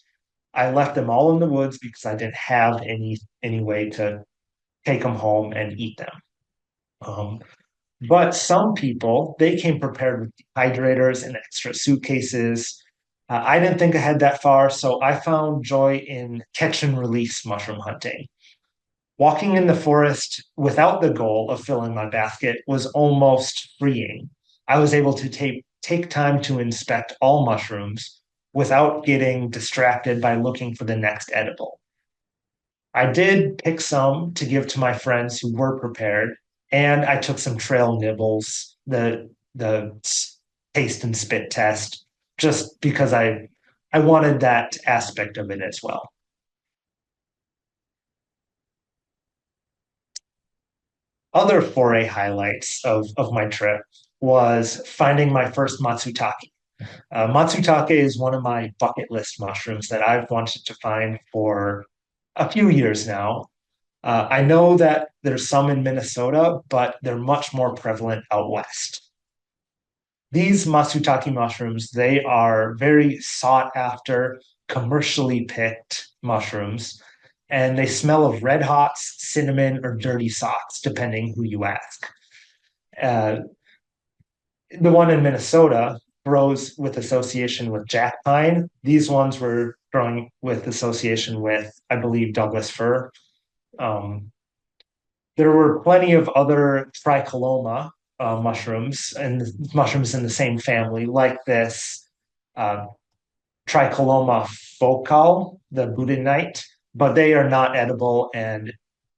I left them all in the woods because I didn't have any way to take them home and eat them. Um, but some people, they came prepared with dehydrators and extra suitcases. I didn't think I had that far, so I found joy in catch and release mushroom hunting. Walking in the forest without the goal of filling my basket was almost freeing. I was able to take time to inspect all mushrooms without getting distracted by looking for the next edible. I did pick some to give to my friends who were prepared, and I took some trail nibbles, the taste and spit test, just because I wanted that aspect of it as well. Other foray highlights of my trip was finding my first matsutake. Matsutake is one of my bucket list mushrooms that I've wanted to find for a few years now. I know that there's some in Minnesota, but they're much more prevalent out west. These matsutake mushrooms, they are very sought after, commercially picked mushrooms, and they smell of red hots, cinnamon, or dirty socks, depending who you ask. Uh, the one in Minnesota grows with association with jack pine. These ones were growing with association with, I believe, Douglas fir. Um, there were plenty of other tricoloma mushrooms and mushrooms in the same family, like this uh, Tricoloma focal, the Budinite, but they are not edible, and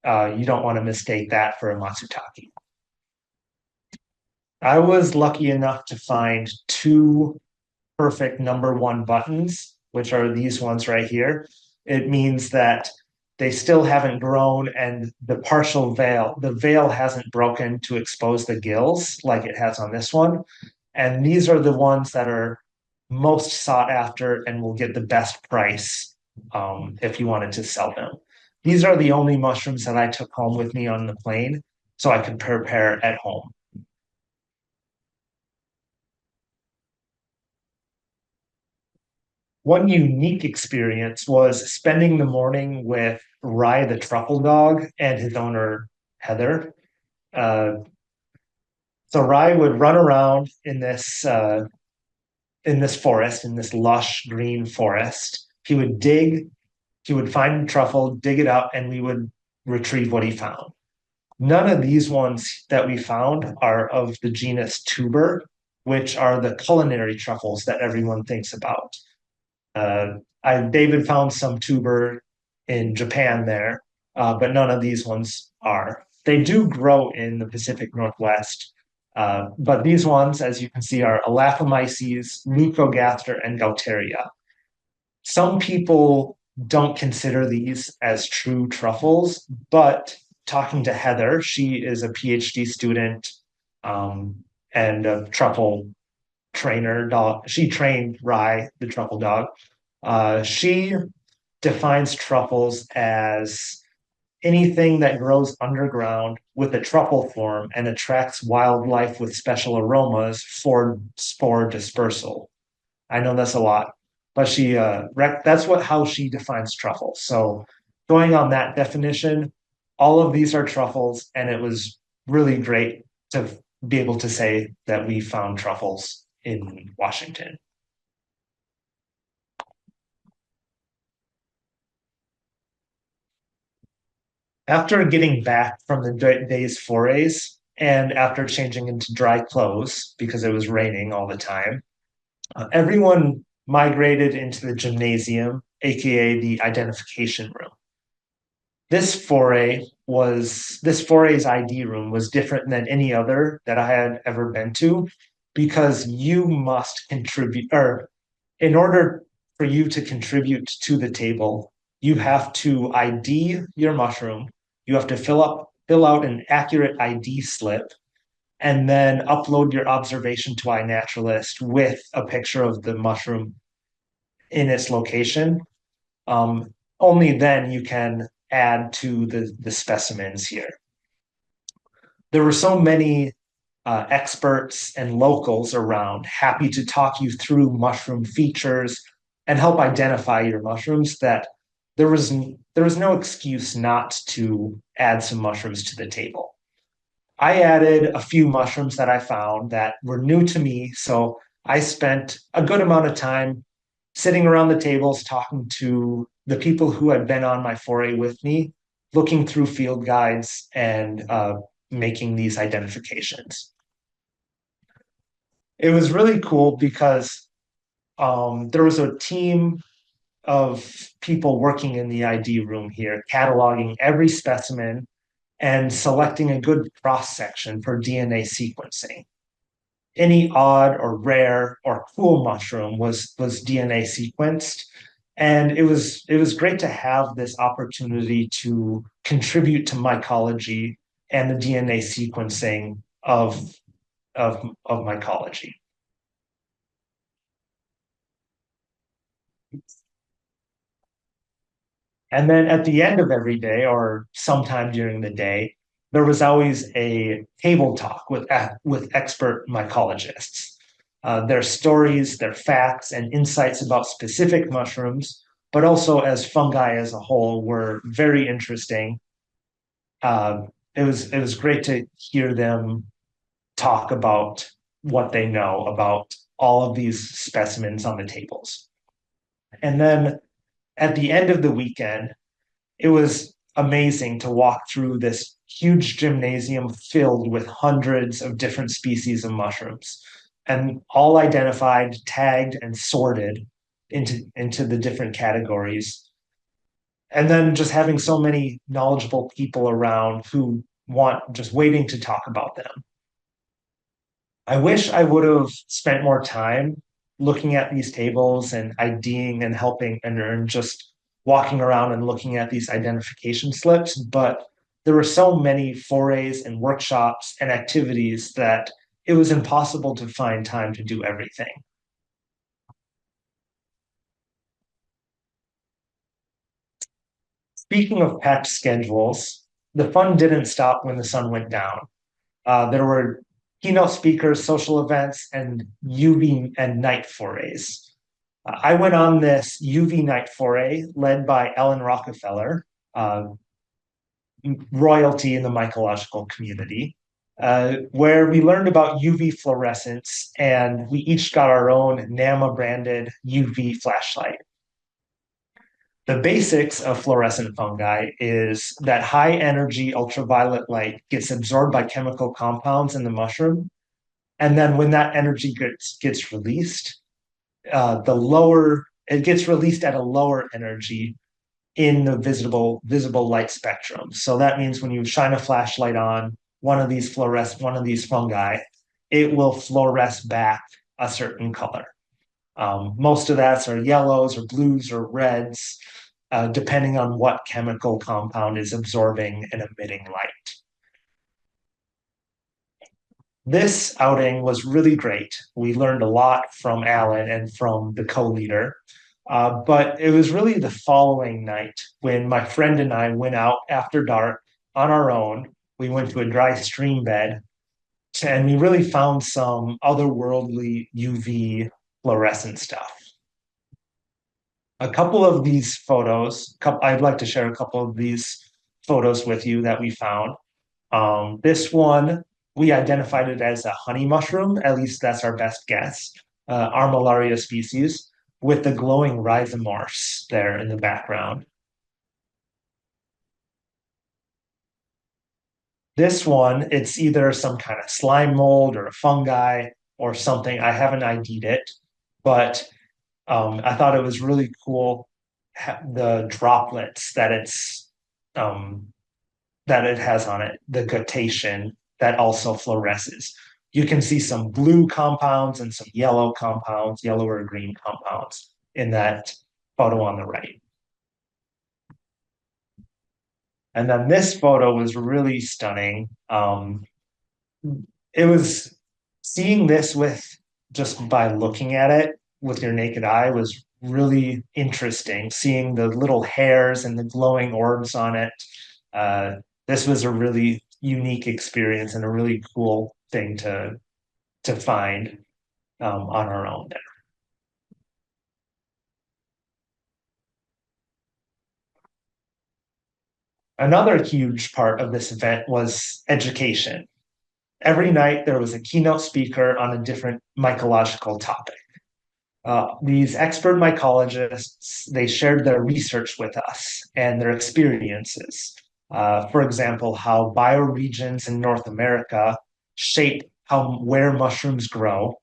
you don't want to mistake that for a matsutake. I was lucky enough to find two perfect number one buttons, which are these ones right here. It means that they still haven't grown and the veil hasn't broken to expose the gills like it has on this one. And these are the ones that are most sought after and will get the best price if you wanted to sell them. These are the only mushrooms that I took home with me on the plane so I could prepare at home. One unique experience was spending the morning with Rye the truffle dog and his owner, Heather. Uh, so Rye would run around in this forest, in this lush green forest. He would find truffle, dig it up, and we would retrieve what he found. None of these ones that we found are of the genus tuber, which are the culinary truffles that everyone thinks about. David found some tuber in Japan there, but none of these ones are. They do grow in the Pacific Northwest, but these ones, as you can see, are Elaphomyces, Leucogaster, and Gaulteria. Some people don't consider these as true truffles, but talking to Heather, she is a PhD student and a truffle trainer dog. She trained Rye, the truffle dog. She defines truffles as anything that grows underground with a truffle form and attracts wildlife with special aromas for spore dispersal. I know that's a lot, but that's what how she defines truffles. So going on that definition, all of these are truffles, and it was really great to be able to say that we found truffles in Washington. After getting back from the day's forays, And after changing into dry clothes because it was raining all the time, everyone migrated into the gymnasium, aka the identification room. This foray's ID room was different than any other that I had ever been to because you must contribute, or in order for you to contribute to the table, you have to ID your mushroom. You have to fill out an accurate ID slip and then upload your observation to iNaturalist with a picture of the mushroom in its location. Only then you can add to the specimens here. There were so many experts and locals around happy to talk you through mushroom features and help identify your mushrooms that there was no excuse not to add some mushrooms to the table. I added a few mushrooms that I found that were new to me, so I spent a good amount of time sitting around the tables talking to the people who had been on my foray with me, looking through field guides and making these identifications. It was really cool because there was a team of people working in the ID room here, cataloging every specimen and selecting a good cross section for DNA sequencing. Any odd or rare or cool mushroom was DNA sequenced, and it was great to have this opportunity to contribute to mycology and the DNA sequencing of mycology. And then at the end of every day, or sometime during the day, there was always a table talk with expert mycologists. Their stories, their facts, and insights about specific mushrooms, but also as fungi as a whole, were very interesting. It was great to hear them talk about what they know about all of these specimens on the tables. And then at the end of the weekend, it was amazing to walk through this huge gymnasium filled with hundreds of different species of mushrooms and all identified, tagged, and sorted into the different categories. And then just having so many knowledgeable people around who want just waiting to talk about them. I wish I would have spent more time looking at these tables and IDing and helping and just walking around and looking at these identification slips, but there were so many forays and workshops and activities that it was impossible to find time to do everything. Speaking of packed schedules, the fun didn't stop when the sun went down. There were keynote speakers, social events, and UV and night forays. I went on this UV night foray led by Ellen Rockefeller, royalty in the mycological community, where we learned about UV fluorescence and we each got our own NAMA branded UV flashlight. The basics of fluorescent fungi is that high energy ultraviolet light gets absorbed by chemical compounds in the mushroom. And then when that energy gets released, it gets released at a lower energy in the visible light spectrum. So that means when you shine a flashlight on one of these fungi, it will fluoresce back a certain color. Most of that are yellows or blues or reds, depending on what chemical compound is absorbing and emitting light. This outing was really great. We learned a lot from Alan and from the co-leader. But it was really the following night when my friend and I went out after dark on our own. We went to a dry stream bed and we really found some otherworldly UV fluorescent stuff. A couple of these photos, I'd like to share a couple of these photos with you that we found. This one, we identified it as a honey mushroom, at least that's our best guess, Armillaria species, with the glowing rhizomorphs there in the background. This one, it's either some kind of slime mold or a fungi or something. I haven't ID'd it, but I thought it was really cool the droplets um, that it has on it, the guttation that also fluoresces. You can see some blue compounds and some yellow compounds, yellow or green compounds in that photo on the right. And then this photo was really stunning. It was seeing this with just by looking at it with your naked eye was really interesting. Seeing the little hairs and the glowing orbs on it. Uh, this was a really unique experience and a really cool thing to find on our own. Another huge part of this event was education. Every night there was a keynote speaker on a different mycological topic. These expert mycologists, they shared their research with us and their experiences. For example, how bioregions in North America shape where mushrooms grow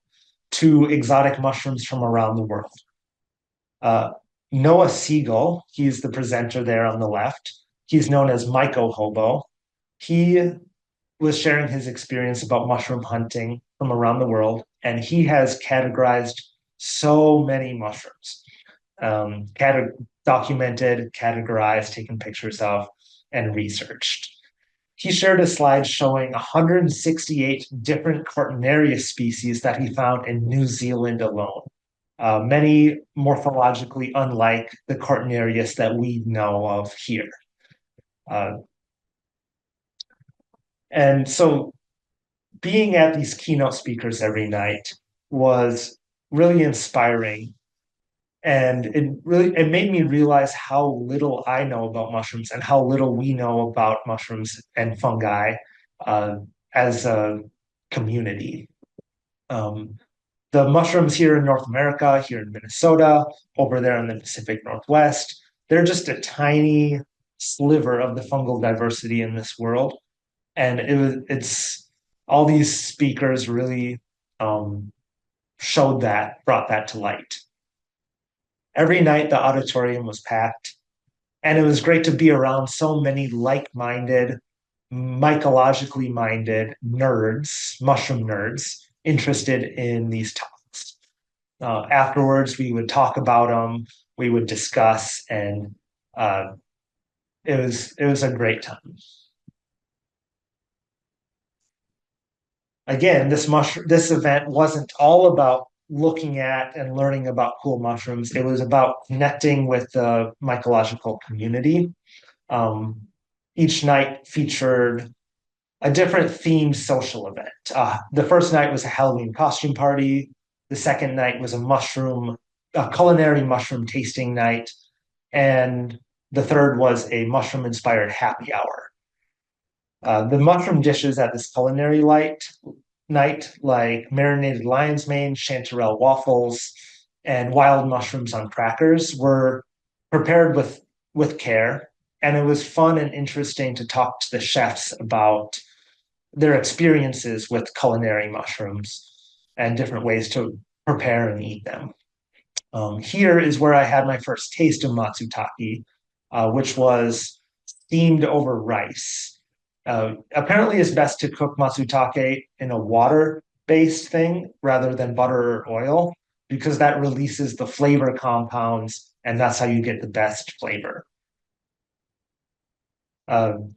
to exotic mushrooms from around the world. Uh, Noah Siegel, he's the presenter there on the left. He's known as Myco Hobo. He was sharing his experience about mushroom hunting from around the world, and he has categorized so many mushrooms, documented, categorized, taken pictures of, and researched. He shared a slide showing 168 different Cortinarius species that he found in New Zealand alone. Many morphologically unlike the Cortinarius that we know of here. Uh, and so being at these keynote speakers every night was really inspiring, and it made me realize how little I know about mushrooms and how little we know about mushrooms and fungi uh, as a community. Um, the mushrooms here in North America, here in Minnesota, over there in the Pacific Northwest, they're just a tiny sliver of the fungal diversity in this world, and it's all these speakers really um, brought that to light. Every night the auditorium was packed, and it was great to be around so many like-minded, mycologically minded nerds, mushroom nerds, interested in these topics. Afterwards, we would talk about them, we would discuss, and uh, it was a great time. Again, this event wasn't all about looking at and learning about cool mushrooms. It was about connecting with the mycological community. Um, each night featured a different themed social event. The first night was a Halloween costume party. The second night was a culinary mushroom tasting night. And the third was a mushroom inspired happy hour. The mushroom dishes at this night, like marinated lion's mane, chanterelle waffles, and wild mushrooms on crackers, were prepared with care. And it was fun and interesting to talk to the chefs about their experiences with culinary mushrooms and different ways to prepare and eat them. Here is where I had my first taste of matsutake, which was steamed over rice. Apparently, it's best to cook matsutake in a water-based thing rather than butter or oil, because that releases the flavor compounds, and that's how you get the best flavor. Um,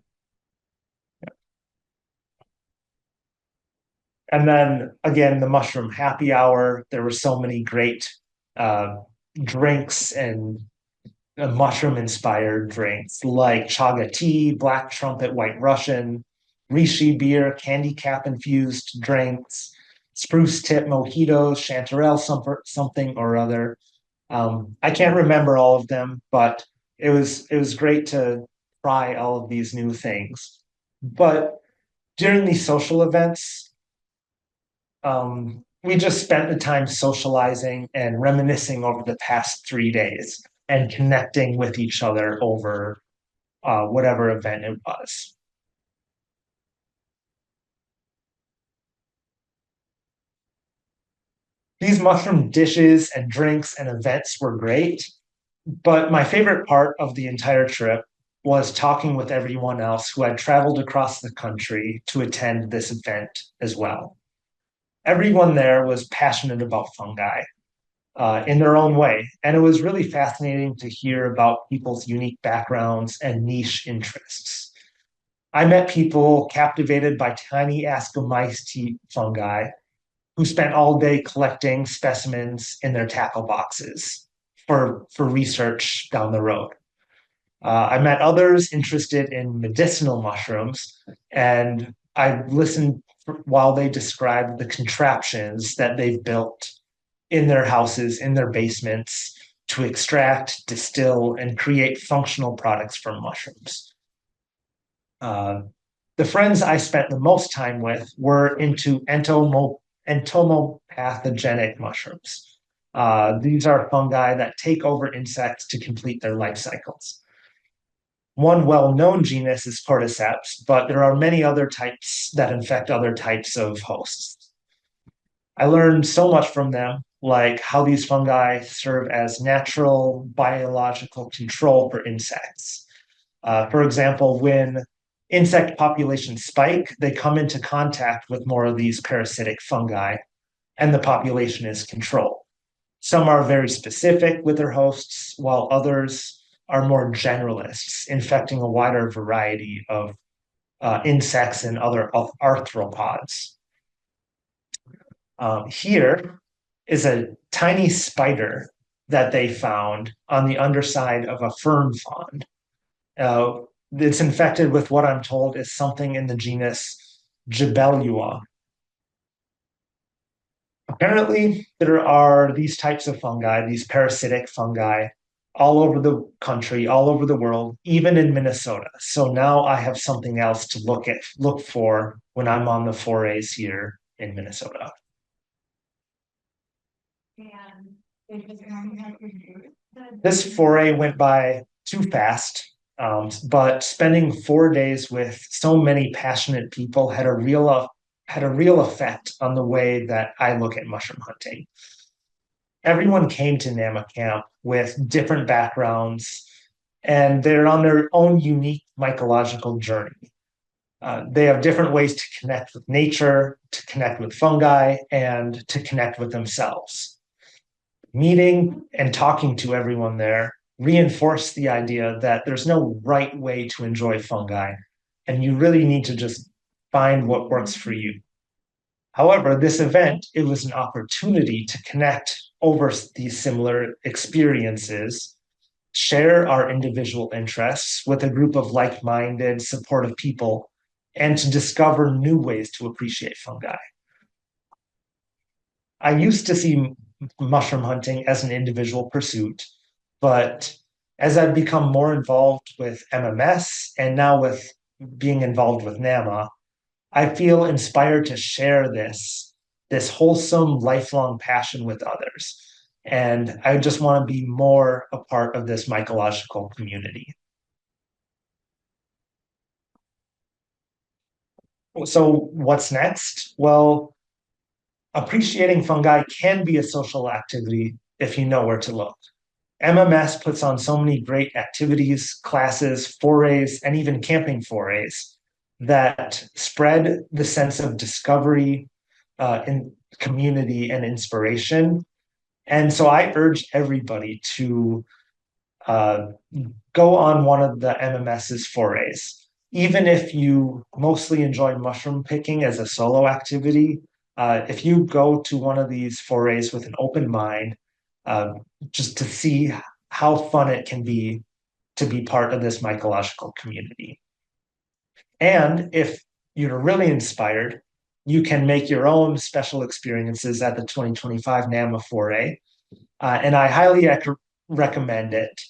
and then again, the mushroom happy hour. There were so many great uh, drinks and mushroom inspired drinks like chaga tea, black trumpet, white Russian, reishi beer, candy cap infused drinks, spruce tip mojitos, chanterelle something or other. I can't remember all of them, but it was great to try all of these new things. But during these social events, we just spent the time socializing and reminiscing over the past 3 days and connecting with each other over whatever event it was. These mushroom dishes and drinks and events were great, but my favorite part of the entire trip was talking with everyone else who had traveled across the country to attend this event as well. Everyone there was passionate about fungi in their own way, and it was really fascinating to hear about people's unique backgrounds and niche interests. I met people captivated by tiny Ascomycete fungi who spent all day collecting specimens in their tackle boxes for research down the road. I met others interested in medicinal mushrooms, and I listened while they described the contraptions that they've built in their houses, in their basements, to extract, distill, and create functional products from mushrooms. The friends I spent the most time with were into entomopathogenic mushrooms. These are fungi that take over insects to complete their life cycles. One well-known genus is cordyceps, but there are many other types that infect other types of hosts. I learned so much from them, like how these fungi serve as natural biological control for insects. For example, when insect populations spike, they come into contact with more of these parasitic fungi, and the population is controlled. Some are very specific with their hosts, while others are more generalists, infecting a wider variety of insects and other arthropods. Here is a tiny spider that they found on the underside of a fern frond. It's infected with what I'm told is something in the genus Gibellua. Apparently, there are these types of fungi, these parasitic fungi, all over the country, all over the world, even in Minnesota. So now I have something else to look for when I'm on the forays here in Minnesota. This foray went by too fast, but spending 4 days with so many passionate people had a real effect on the way that I look at mushroom hunting. Everyone came to NAMA camp with different backgrounds, and they're on their own unique mycological journey. They have different ways to connect with nature, to connect with fungi, and to connect with themselves. Meeting and talking to everyone there reinforced the idea that there's no right way to enjoy fungi, and you really need to just find what works for you. However, this event, it was an opportunity to connect over these similar experiences, share our individual interests with a group of like-minded, supportive people, and to discover new ways to appreciate fungi. I used to see mushroom hunting as an individual pursuit, but as I've become more involved with MMS and now with being involved with NAMA, I feel inspired to share this wholesome, lifelong passion with others. And I just want to be more a part of this mycological community. So what's next? Well, appreciating fungi can be a social activity if you know where to look. MMS puts on so many great activities, classes, forays, and even camping forays that spread the sense of discovery, in community and inspiration. And so I urge everybody to go on one of the MMS's forays. Even if you mostly enjoy mushroom picking as a solo activity, if you go to one of these forays with an open mind, just to see how fun it can be to be part of this mycological community. And if you're really inspired, you can make your own special experiences at the 2025 NAMA Foray. And I highly recommend it.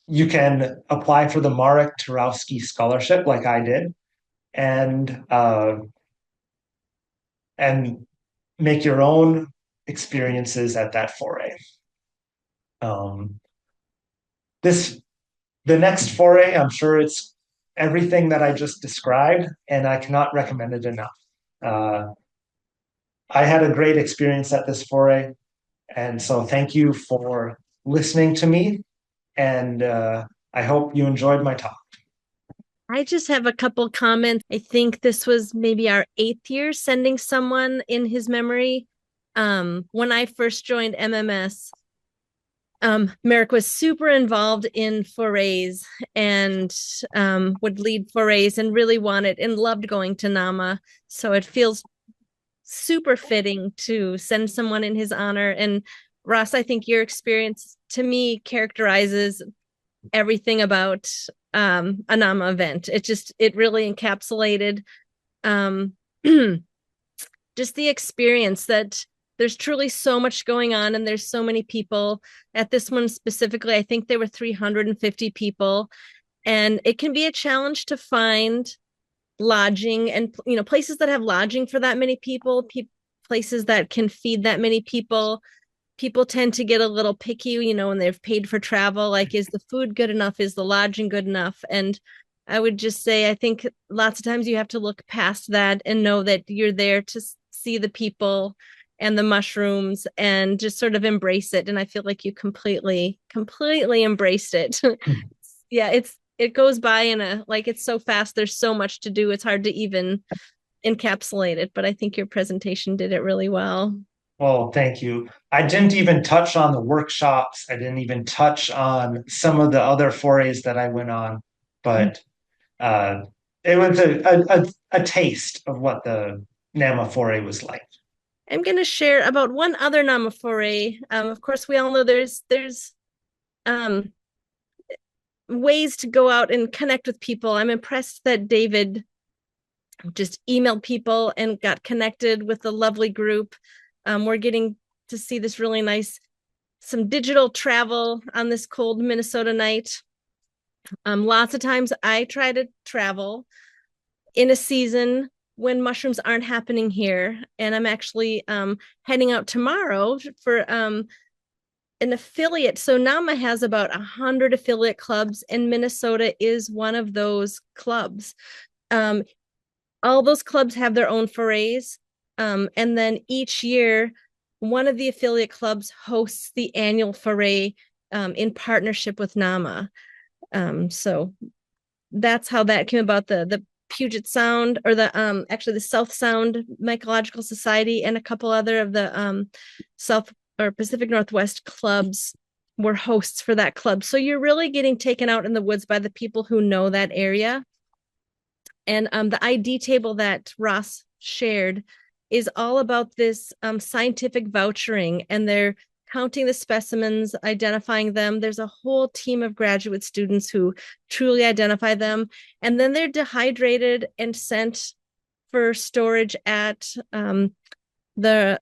You can apply for the Marek Scholarship like I did, and make your own experiences at that foray. The next foray, I'm sure it's everything that I just described, and I cannot recommend it enough. I had a great experience at this foray. And so thank you for listening to me. And I hope you enjoyed my talk. I just have a couple comments. I think this was maybe our 8th year sending someone in his memory. When I first joined MMS, Marek was super involved in forays and would lead forays and really wanted and loved going to NAMA. So it feels super fitting to send someone in his honor. And Ross, I think your experience to me characterizes everything about a NAMA event. It really encapsulated just the experience that there's truly so much going on and there's so many people. At this one specifically, I think there were 350 people, and it can be a challenge to find lodging and places that have lodging for that many people, places that can feed that many people. People tend to get a little picky, when they've paid for travel, like, is the food good enough, is the lodging good enough? And I would just say, I think lots of times you have to look past that and know that you're there to see the people and the mushrooms and just sort of embrace it. And I feel like you completely embraced it. Yeah, it goes by it's so fast. There's so much to do. It's hard to even encapsulate it, but I think your presentation did it really well. Well, thank you. I didn't even touch on the workshops. I didn't even touch on some of the other forays that I went on, but uh, it was a taste of what the NAMA foray was like. I'm going to share about one other NAMA Foray. Of course, we all know there's um, ways to go out and connect with people. I'm impressed that David just emailed people and got connected with a lovely group. We're getting to see this really nice, some digital travel on this cold Minnesota night. Lots of times I try to travel in a season when mushrooms aren't happening here. And I'm actually heading out tomorrow for an affiliate. So NAMA has about 100 affiliate clubs, and Minnesota is one of those clubs. All those clubs have their own forays. And then each year, one of the affiliate clubs hosts the annual foray in partnership with NAMA. So that's how that came about. The Puget Sound, or actually the South Sound Mycological Society, and a couple other of the South or Pacific Northwest clubs were hosts for that club. So you're really getting taken out in the woods by the people who know that area. And the ID table that Ross shared is all about this scientific vouchering, and they're counting the specimens, identifying them. There's a whole team of graduate students who truly identify them. And then they're dehydrated and sent for storage at the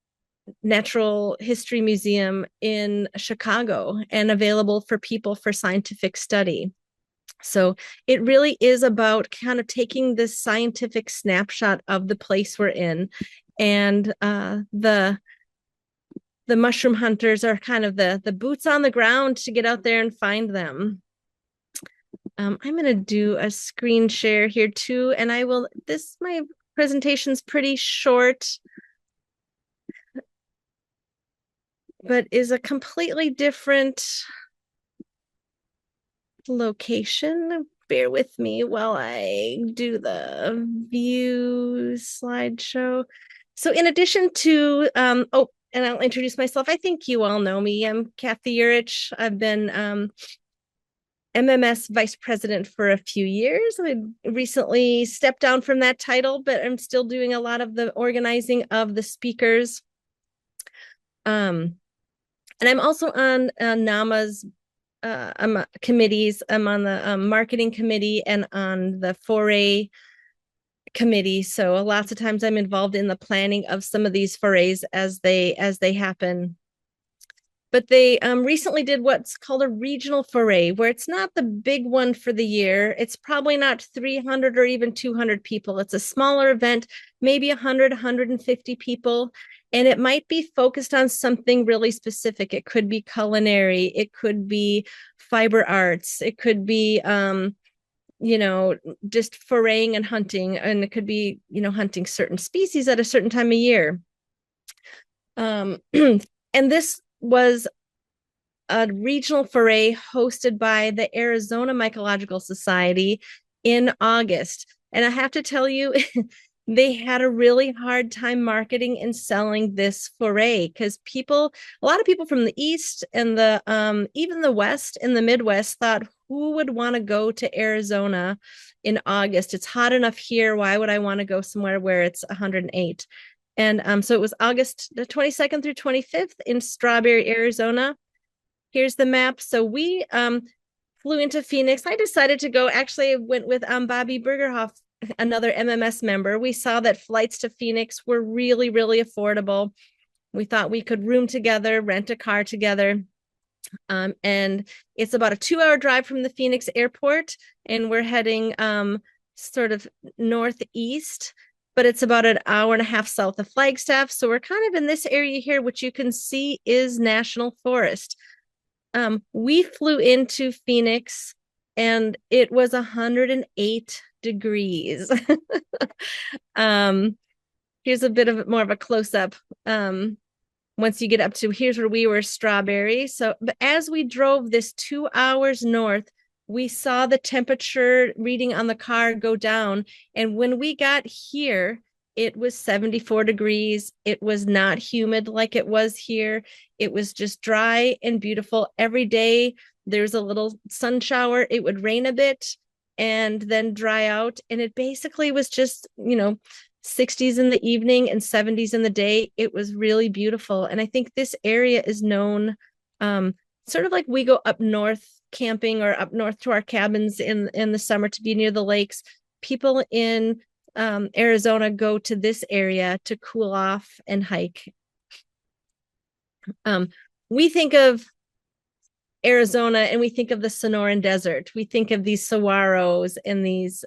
Natural History Museum in Chicago and available for people for scientific study. So it really is about kind of taking this scientific snapshot of the place we're in. And the mushroom hunters are kind of the boots on the ground to get out there and find them. I'm going to do a screen share here too. And my presentation's pretty short, but is a completely different location. Bear with me while I do the view slideshow. So in addition to, and I'll introduce myself. I think you all know me. I'm Kathy Yerich. I've been MMS Vice President for a few years. I recently stepped down from that title, but I'm still doing a lot of the organizing of the speakers. And I'm also on NAMA's committees. I'm on the marketing committee and on the foray committee. So lots of times I'm involved in the planning of some of these forays as they happen. But they recently did what's called a regional foray, where it's not the big one for the year. It's probably not 300 or even 200 people. It's a smaller event, maybe 100, 150 people. And it might be focused on something really specific. It could be culinary. It could be fiber arts. It could be, just foraying and hunting. And it could be, hunting certain species at a certain time of year. And this was a regional foray hosted by the Arizona Mycological Society in August. And I have to tell you, they had a really hard time marketing and selling this foray because a lot of people from the East and even the West and the Midwest thought, who would want to go to Arizona in August? It's hot enough here. Why would I want to go somewhere where it's 108? And so it was August the 22nd through 25th in Strawberry, Arizona. Here's the map. So we flew into Phoenix. I decided to go. Actually, I went with Bobby Bergerhoff, another MMS member. We saw that flights to Phoenix were really, really affordable. We thought we could room together, rent a car together. And it's about a 2-hour drive from the Phoenix airport. And we're heading sort of northeast, but it's about an hour and a half south of Flagstaff. So we're kind of in this area here, which you can see is national forest. We flew into Phoenix and it was 108 degrees. Here's a bit of more of a close-up. Once you get up to, here's where we were, Strawberry. So, but as we drove this 2 hours north, we saw the temperature reading on the car go down. And when we got here, it was 74 degrees. It was not humid like it was here. It was just dry and beautiful. Every day there's a little sun shower. It would rain a bit and then dry out. And it basically was just, 60s in the evening and 70s in the day. It was really beautiful. And I think this area is known sort of like we go up north camping or up north to our cabins in the summer to be near the lakes. People in Arizona go to this area to cool off and hike. We think of Arizona and we think of the Sonoran Desert. We think of these saguaros and these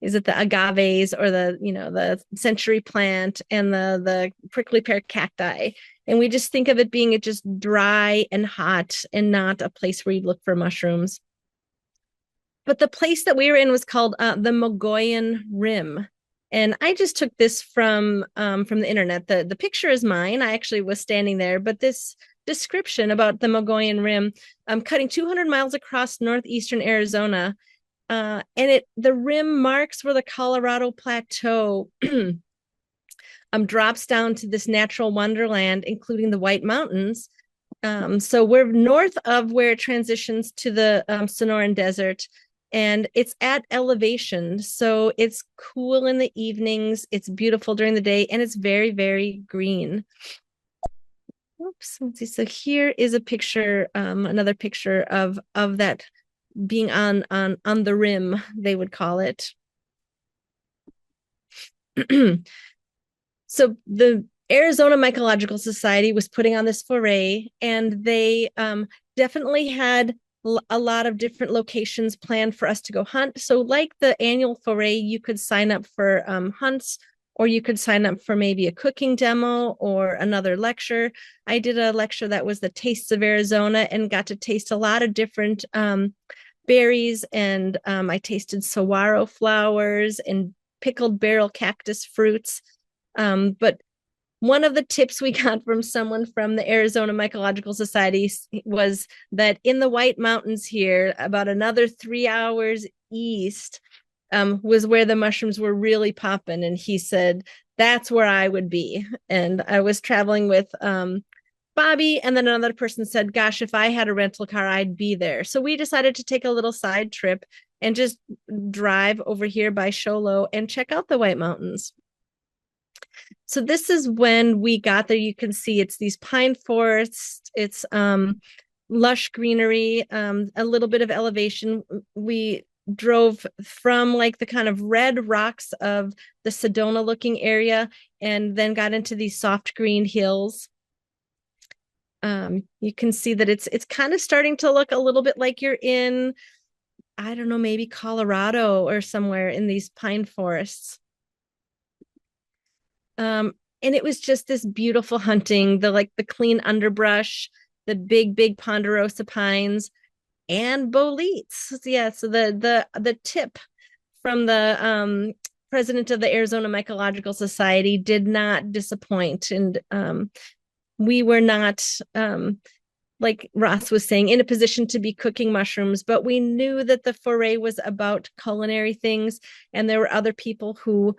is it the agaves or the century plant and the prickly pear cacti. And we just think of it being just dry and hot and not a place where you look for mushrooms. But the place that we were in was called the Mogollon Rim. And I just took this from the internet. The picture is mine. I actually was standing there, but this description about the Mogollon Rim, cutting 200 miles across northeastern Arizona, and the rim marks where the Colorado Plateau drops down to this natural wonderland, including the White Mountains. So we're north of where it transitions to the Sonoran Desert, and it's at elevation. So it's cool in the evenings, it's beautiful during the day, and it's very, very green. Oops, let's see. So here is a picture, another picture of that being on the rim, they would call it. So the Arizona Mycological Society was putting on this foray, and they definitely had a lot of different locations planned for us to go hunt. So like the annual foray, you could sign up for hunts, or you could sign up for maybe a cooking demo or another lecture. I did a lecture that was the Tastes of Arizona and got to taste a lot of different berries, and I tasted saguaro flowers and pickled barrel cactus fruits. But one of the tips we got from someone from the Arizona Mycological Society was that in the White Mountains here, about another 3 hours east, was where the mushrooms were really popping. And he said, that's where I would be. And I was traveling with Bobby, and then another person said, gosh, if I had a rental car, I'd be there. So we decided to take a little side trip and just drive over here by Show Low and check out the White Mountains. So this is when we got there. You can see it's these pine forests, it's lush greenery, a little bit of elevation. We drove from like the kind of red rocks of the Sedona looking area and then got into these soft green hills. You can see that it's kind of starting to look a little bit like you're in, I don't know, maybe Colorado or somewhere in these pine forests. And it was just this beautiful hunting, the clean underbrush, the big ponderosa pines, and boletes. Yeah, so the tip from the president of the Arizona Mycological Society, did not disappoint. And we were not, like Ross was saying, in a position to be cooking mushrooms, but we knew that the foray was about culinary things, and there were other people who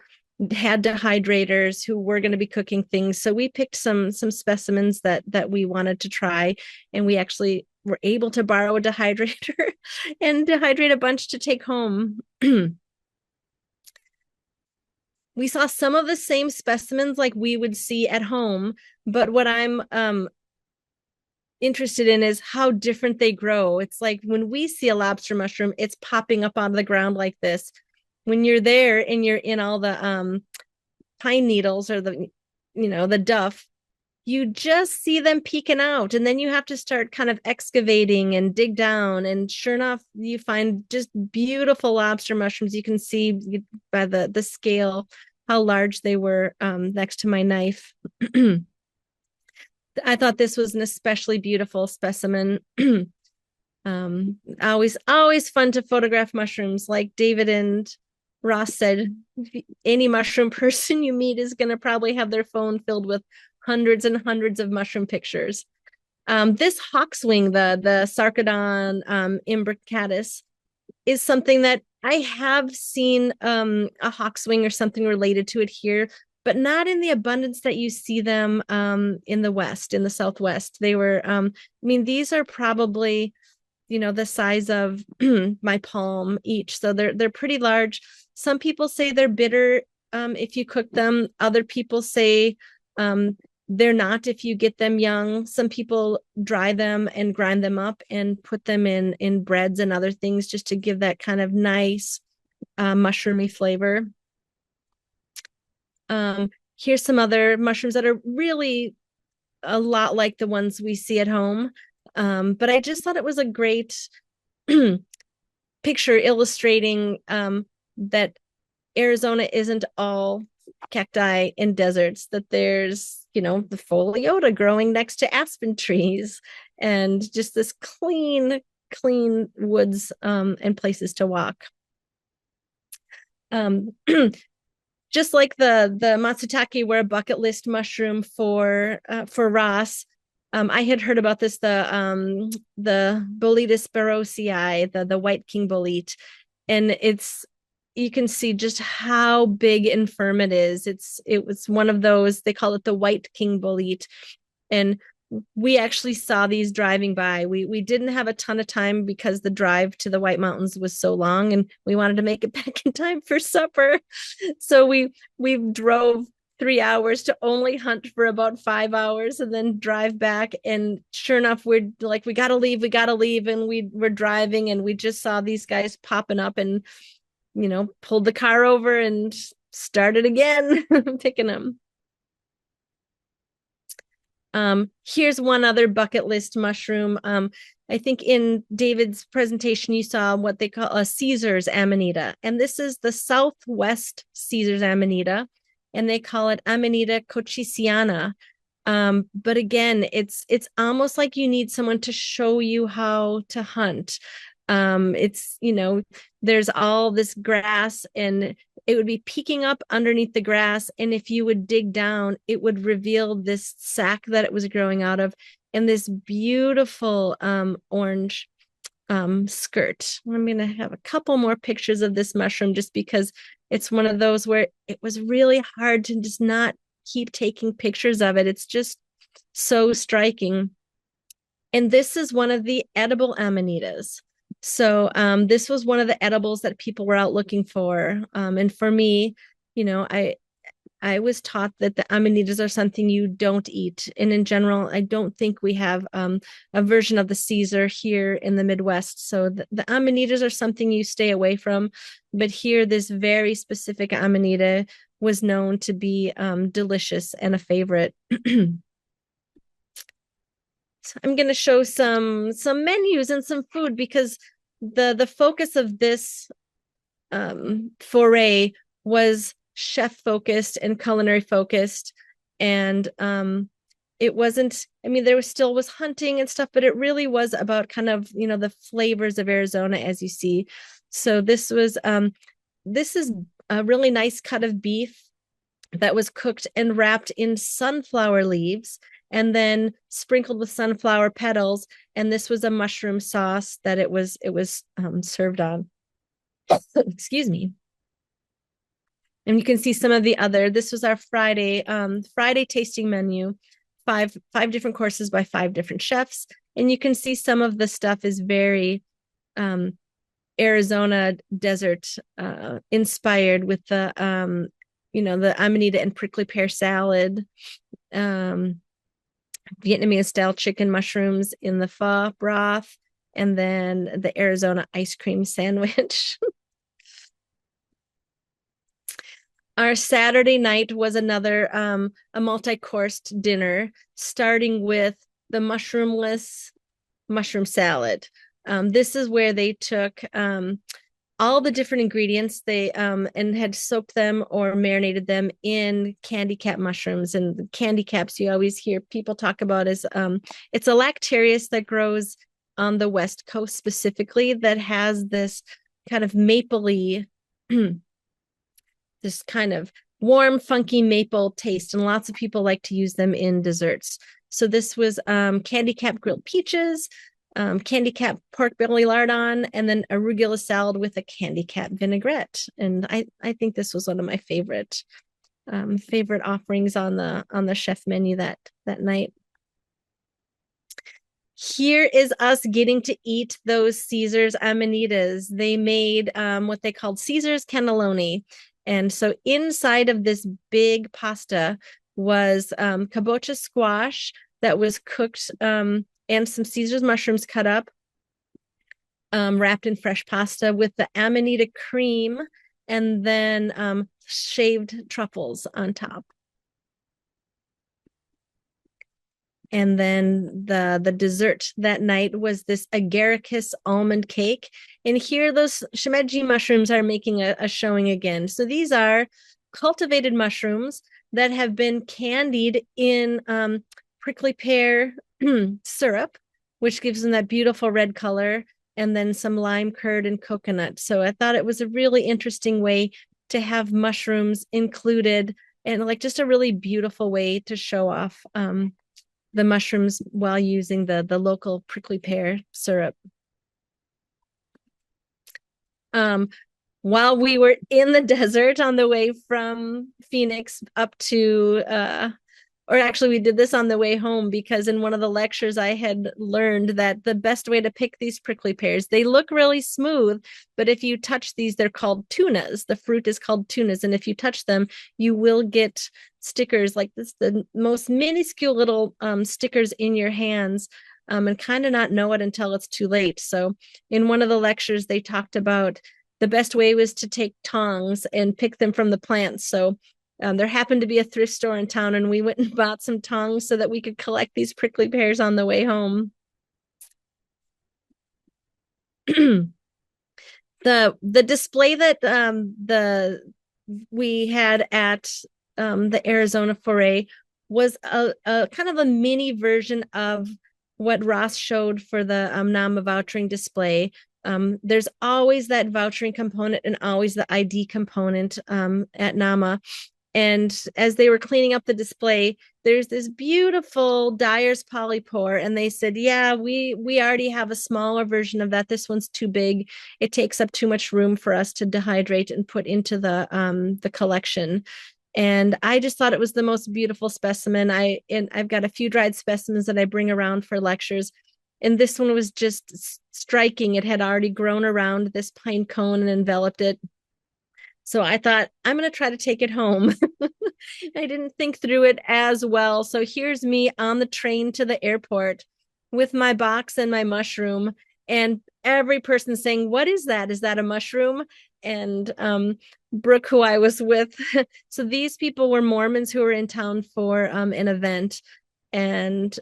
had dehydrators who were going to be cooking things. So we picked some specimens that we wanted to try, and we actually were able to borrow a dehydrator and dehydrate a bunch to take home. We saw some of the same specimens like we would see at home, but what I'm interested in is how different they grow. It's like when we see a lobster mushroom, it's popping up out of the ground like this. When you're there and you're in all the pine needles or the duff, you just see them peeking out, and then you have to start kind of excavating and dig down, and sure enough, you find just beautiful lobster mushrooms. You can see by the scale how large they were next to my knife. I thought this was an especially beautiful specimen. Always fun to photograph mushrooms. Like David and Ross said, any mushroom person you meet is going to probably have their phone filled with hundreds and hundreds of mushroom pictures. This hawkswing, the Sarcodon imbricatus, is something that I have seen a hawkswing or something related to it here, but not in the abundance that you see them in the Southwest. They were, these are probably, the size of my palm each. So they're pretty large. Some people say they're bitter if you cook them. Other people say they're not if you get them young. Some people dry them and grind them up and put them in breads and other things just to give that kind of nice mushroomy flavor. Here's some other mushrooms that are really a lot like the ones we see at home. But I just thought it was a great picture illustrating that Arizona isn't all cacti and deserts, that there's, the Pholiota growing next to aspen trees, and just this clean woods and places to walk. Just like the matsutake were a bucket list mushroom for Ross. I had heard about this, the Boletus barosii, the white king bolete, and you can see just how big and firm it is. It was one of those, they call it the white king bolete, and we actually saw these driving by. We didn't have a ton of time because the drive to the White Mountains was so long, and we wanted to make it back in time for supper. So we drove 3 hours to only hunt for about 5 hours and then drive back. And sure enough, we're like, we gotta leave. And we were driving, and we just saw these guys popping up and, pulled the car over and started again, picking them. Here's one other bucket list mushroom. I think in David's presentation, you saw what they call a Caesar's Amanita. And this is the Southwest Caesar's Amanita, and they call it Amanita cochiciana. But again, it's almost like you need someone to show you how to hunt. It's, there's all this grass, and it would be peeking up underneath the grass. And if you would dig down, it would reveal this sac that it was growing out of, and this beautiful orange skirt. I'm going to have a couple more pictures of this mushroom just because it's one of those where it was really hard to just not keep taking pictures of it. It's just so striking. And this is one of the edible amanitas. So this was one of the edibles that people were out looking for. And for me, I was taught that the amanitas are something you don't eat. And in general, I don't think we have a version of the Caesar here in the Midwest. So the amanitas are something you stay away from. But here, this very specific amanita was known to be delicious and a favorite. So I'm going to show some menus and some food, because the focus of this foray was chef focused and culinary focused. And it wasn't, there was hunting and stuff, but it really was about kind of, the flavors of Arizona, as you see. So this is a really nice cut of beef that was cooked and wrapped in sunflower leaves and then sprinkled with sunflower petals. And this was a mushroom sauce that it was served on. Excuse me. And you can see some of the other. This was our Friday tasting menu, five different courses by 5 different chefs. And you can see some of the stuff is very Arizona desert inspired, with the the amanita and prickly pear salad, Vietnamese style chicken mushrooms in the pho broth, and then the Arizona ice cream sandwich. Our Saturday night was another a multi-coursed dinner, starting with the mushroomless mushroom salad. This is where they took all the different ingredients they and had soaked them or marinated them in candy cap mushrooms. And the candy caps you always hear people talk about is it's a lactarius that grows on the West Coast specifically, that has this kind of mapley this kind of warm, funky maple taste, and lots of people like to use them in desserts. So this was candy cap grilled peaches, candy cap pork belly lardon, and then arugula salad with a candy cap vinaigrette. And I think this was one of my favorite offerings on the chef menu that night. Here is us getting to eat those Caesar's amanitas. They made what they called Caesar's cannelloni. And so inside of this big pasta was kabocha squash that was cooked and some Caesar's mushrooms cut up, wrapped in fresh pasta with the amanita cream, and then shaved truffles on top. And then the dessert that night was this agaricus almond cake. And here those shimeji mushrooms are making a showing again. So these are cultivated mushrooms that have been candied in prickly pear syrup, which gives them that beautiful red color, and then some lime curd and coconut. So I thought it was a really interesting way to have mushrooms included, and like just a really beautiful way to show off the mushrooms while using the local prickly pear syrup. While we were in the desert on the way from Phoenix up to, or actually we did this on the way home, because in one of the lectures I had learned that the best way to pick these prickly pears, they look really smooth, but if you touch these, they're called tunas. The fruit is called tunas. And if you touch them, you will get stickers like this, the most minuscule little stickers in your hands, and kind of not know it until it's too late. So in one of the lectures, they talked about the best way was to take tongs and pick them from the plants. So there happened to be a thrift store in town, and we went and bought some tongs so that we could collect these prickly pears on the way home. The display that we had at the Arizona Foray was a kind of a mini version of what Ross showed for the NAMA vouchering display. There's always that vouchering component and always the ID component at NAMA. And as they were cleaning up the display, there's this beautiful Dyer's polypore, and they said, yeah, we already have a smaller version of that. This one's too big. It takes up too much room for us to dehydrate and put into the collection. And I just thought it was the most beautiful specimen. I've got a few dried specimens that I bring around for lectures, and this one was just striking. It had already grown around this pine cone and enveloped it. So I thought, I'm going to try to take it home. I didn't think through it as well. So here's me on the train to the airport with my box and my mushroom, and every person saying, what is that? Is that a mushroom? And Brooke, who I was with, so these people were Mormons who were in town for an event. And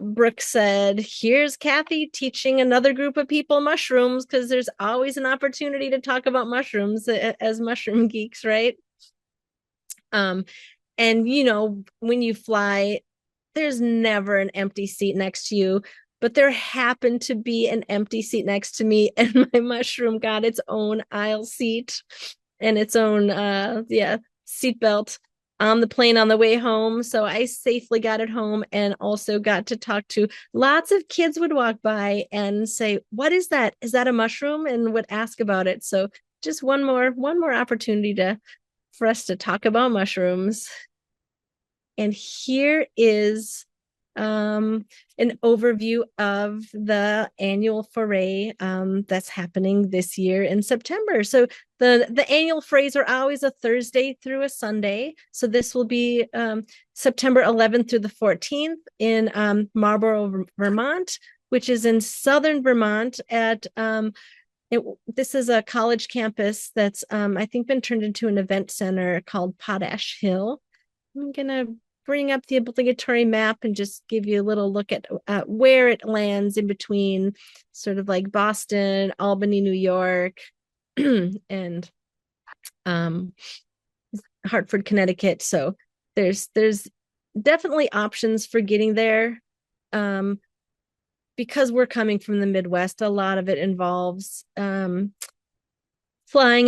Brooke said, here's Kathy teaching another group of people mushrooms, because there's always an opportunity to talk about mushrooms as mushroom geeks, right? And when you fly, there's never an empty seat next to you. but there happened to be an empty seat next to me, and my mushroom got its own aisle seat and its own seatbelt on the plane on the way home. So I safely got it home, and also got to talk to lots of kids would walk by and say, "What is that? Is that a mushroom?" and would ask about it. So just one more opportunity for us to talk about mushrooms. And here is an overview of the annual foray that's happening this year in September. So the annual forays are always a Thursday through a Sunday. So this will be September 11th through the 14th in Marlborough, Vermont, which is in southern Vermont at this is a college campus that's I think been turned into an event center called Potash Hill. I'm gonna bring up the obligatory map and just give you a little look at where it lands in between sort of like Boston, Albany, New York, and Hartford, Connecticut. So there's definitely options for getting there. Because we're coming from the Midwest, a lot of it involves flying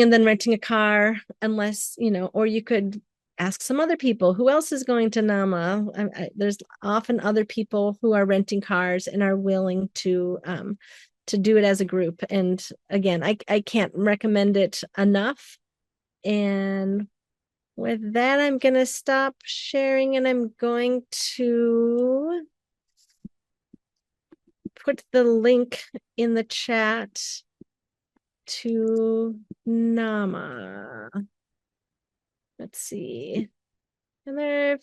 and then renting a car, unless, or you could ask some other people who else is going to NAMA. There's often other people who are renting cars and are willing to do it as a group. And again, I can't recommend it enough. And with that, I'm going to stop sharing, and I'm going to put the link in the chat to NAMA. Let's see. And there are a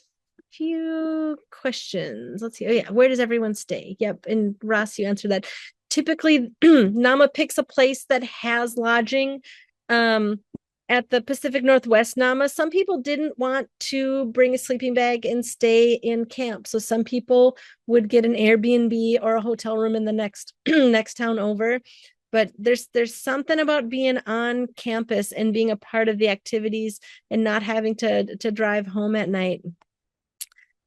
few questions. Let's see. Oh, yeah. Where does everyone stay? Yep. And Ross, you answered that. Typically, NAMA picks a place that has lodging. At the Pacific Northwest NAMA, some people didn't want to bring a sleeping bag and stay in camp. So some people would get an Airbnb or a hotel room in the next town over. But there's something about being on campus and being a part of the activities and not having to drive home at night.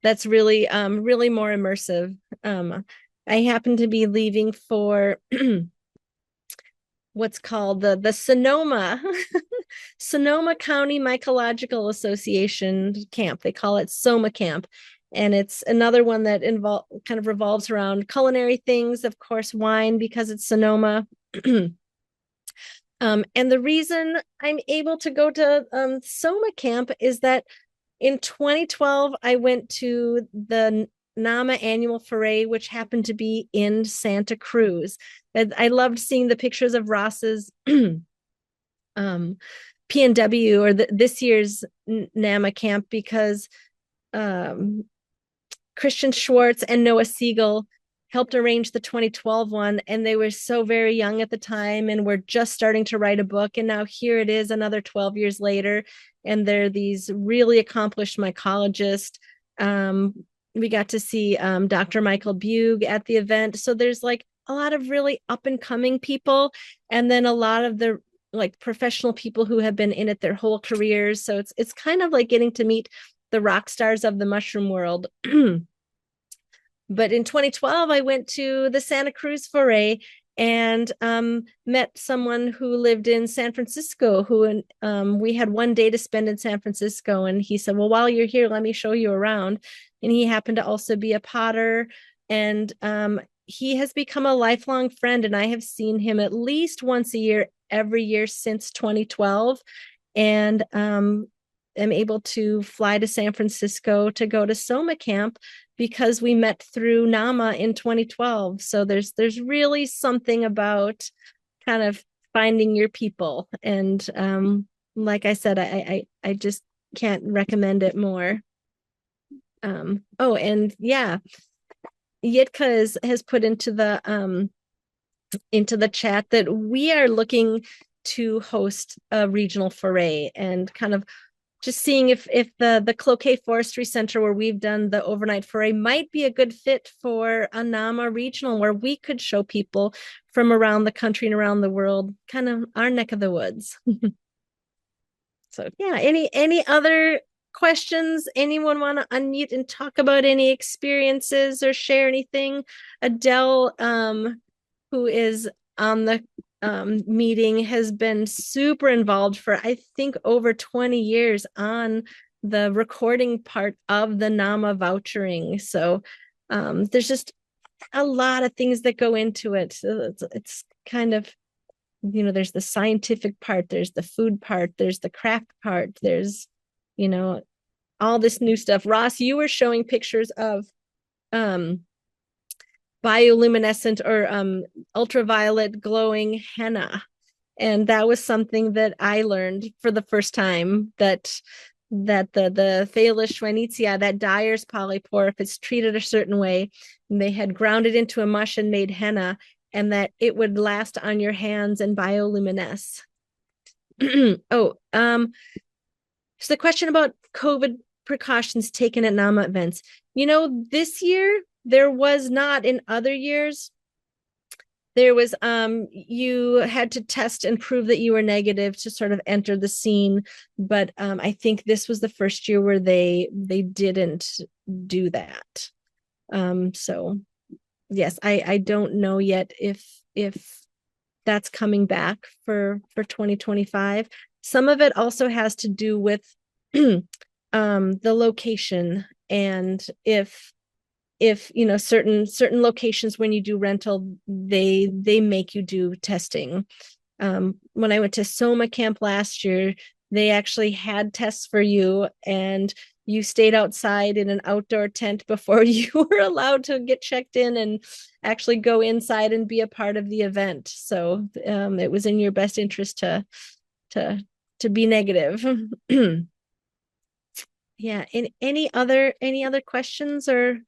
That's really really more immersive. I happen to be leaving for what's called the Sonoma Sonoma County Mycological Association camp. They call it SOMA camp. And it's another one that kind of revolves around culinary things, of course, wine, because it's Sonoma. And the reason I'm able to go to SOMA camp is that in 2012, I went to the NAMA Annual Foray, which happened to be in Santa Cruz. I loved seeing the pictures of Ross's PNW or this year's NAMA camp, because Christian Schwartz and Noah Siegel helped arrange the 2012 one, and they were so very young at the time and were just starting to write a book. And now here it is another 12 years later, and they're these really accomplished mycologists. We got to see Dr. Michael Bug at the event. So there's like a lot of really up and coming people, and then a lot of the like professional people who have been in it their whole careers. So it's kind of like getting to meet the rock stars of the mushroom world. But in 2012, I went to the Santa Cruz Foray and met someone who lived in San Francisco, who we had one day to spend in San Francisco. And he said, well, while you're here, let me show you around. And he happened to also be a potter. And he has become a lifelong friend. And I have seen him at least once a year, every year since 2012. And am able to fly to San Francisco to go to SOMA camp because we met through NAMA in 2012. So there's really something about kind of finding your people. And like I said, I just can't recommend it more. And yeah, Yitka has put into the chat that we are looking to host a regional foray, and kind of just seeing if the Cloquet Forestry Center, where we've done the overnight foray, might be a good fit for a NAMA regional, where we could show people from around the country and around the world kind of our neck of the woods. So yeah, any other questions? Anyone want to unmute and talk about any experiences or share anything? Adele, who is on the meeting, has been super involved for, I think, over 20 years on the recording part of the NAMA vouchering. So there's just a lot of things that go into it. So it's kind of, there's the scientific part, there's the food part, there's the craft part, there's, all this new stuff. Ross, you were showing pictures of bioluminescent or ultraviolet glowing henna. And that was something that I learned for the first time, that the Thales schweinitzii, that dyer's polypore, if it's treated a certain way, and they had ground it into a mush and made henna, and that it would last on your hands and bioluminesce. So the question about COVID precautions taken at NAMA events. This year, there was not. In other years, there was, you had to test and prove that you were negative to sort of enter the scene. But I think this was the first year where they didn't do that. So yes, I don't know yet if that's coming back for 2025. Some of it also has to do with the location, and if certain locations, when you do rental, they make you do testing. When I went to Soma camp last year, they actually had tests for you, and you stayed outside in an outdoor tent before you were allowed to get checked in and actually go inside and be a part of the event. So it was in your best interest to be negative. Yeah. Any other questions or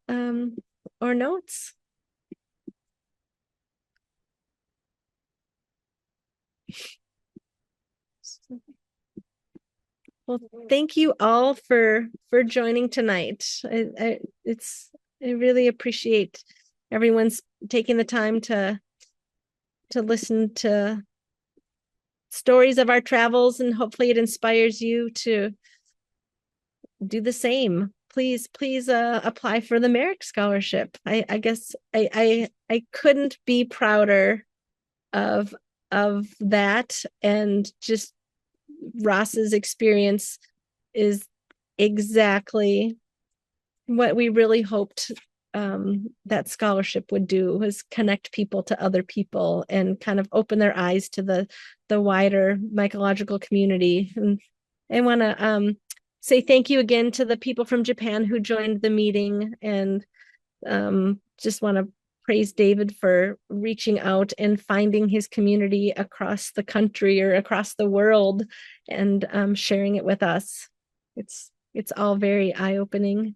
notes? Well, thank you all for joining tonight. I really appreciate everyone's taking the time to listen to stories of our travels, and hopefully it inspires you to do the same. Please apply for the Marek Scholarship. I guess I couldn't be prouder of that, and just Ross's experience is exactly what we really hoped that scholarship would do, was connect people to other people and kind of open their eyes to the wider mycological community. And I want to say thank you again to the people from Japan who joined the meeting, and just want to praise David for reaching out and finding his community across the country or across the world, and sharing it with us. It's all very eye-opening.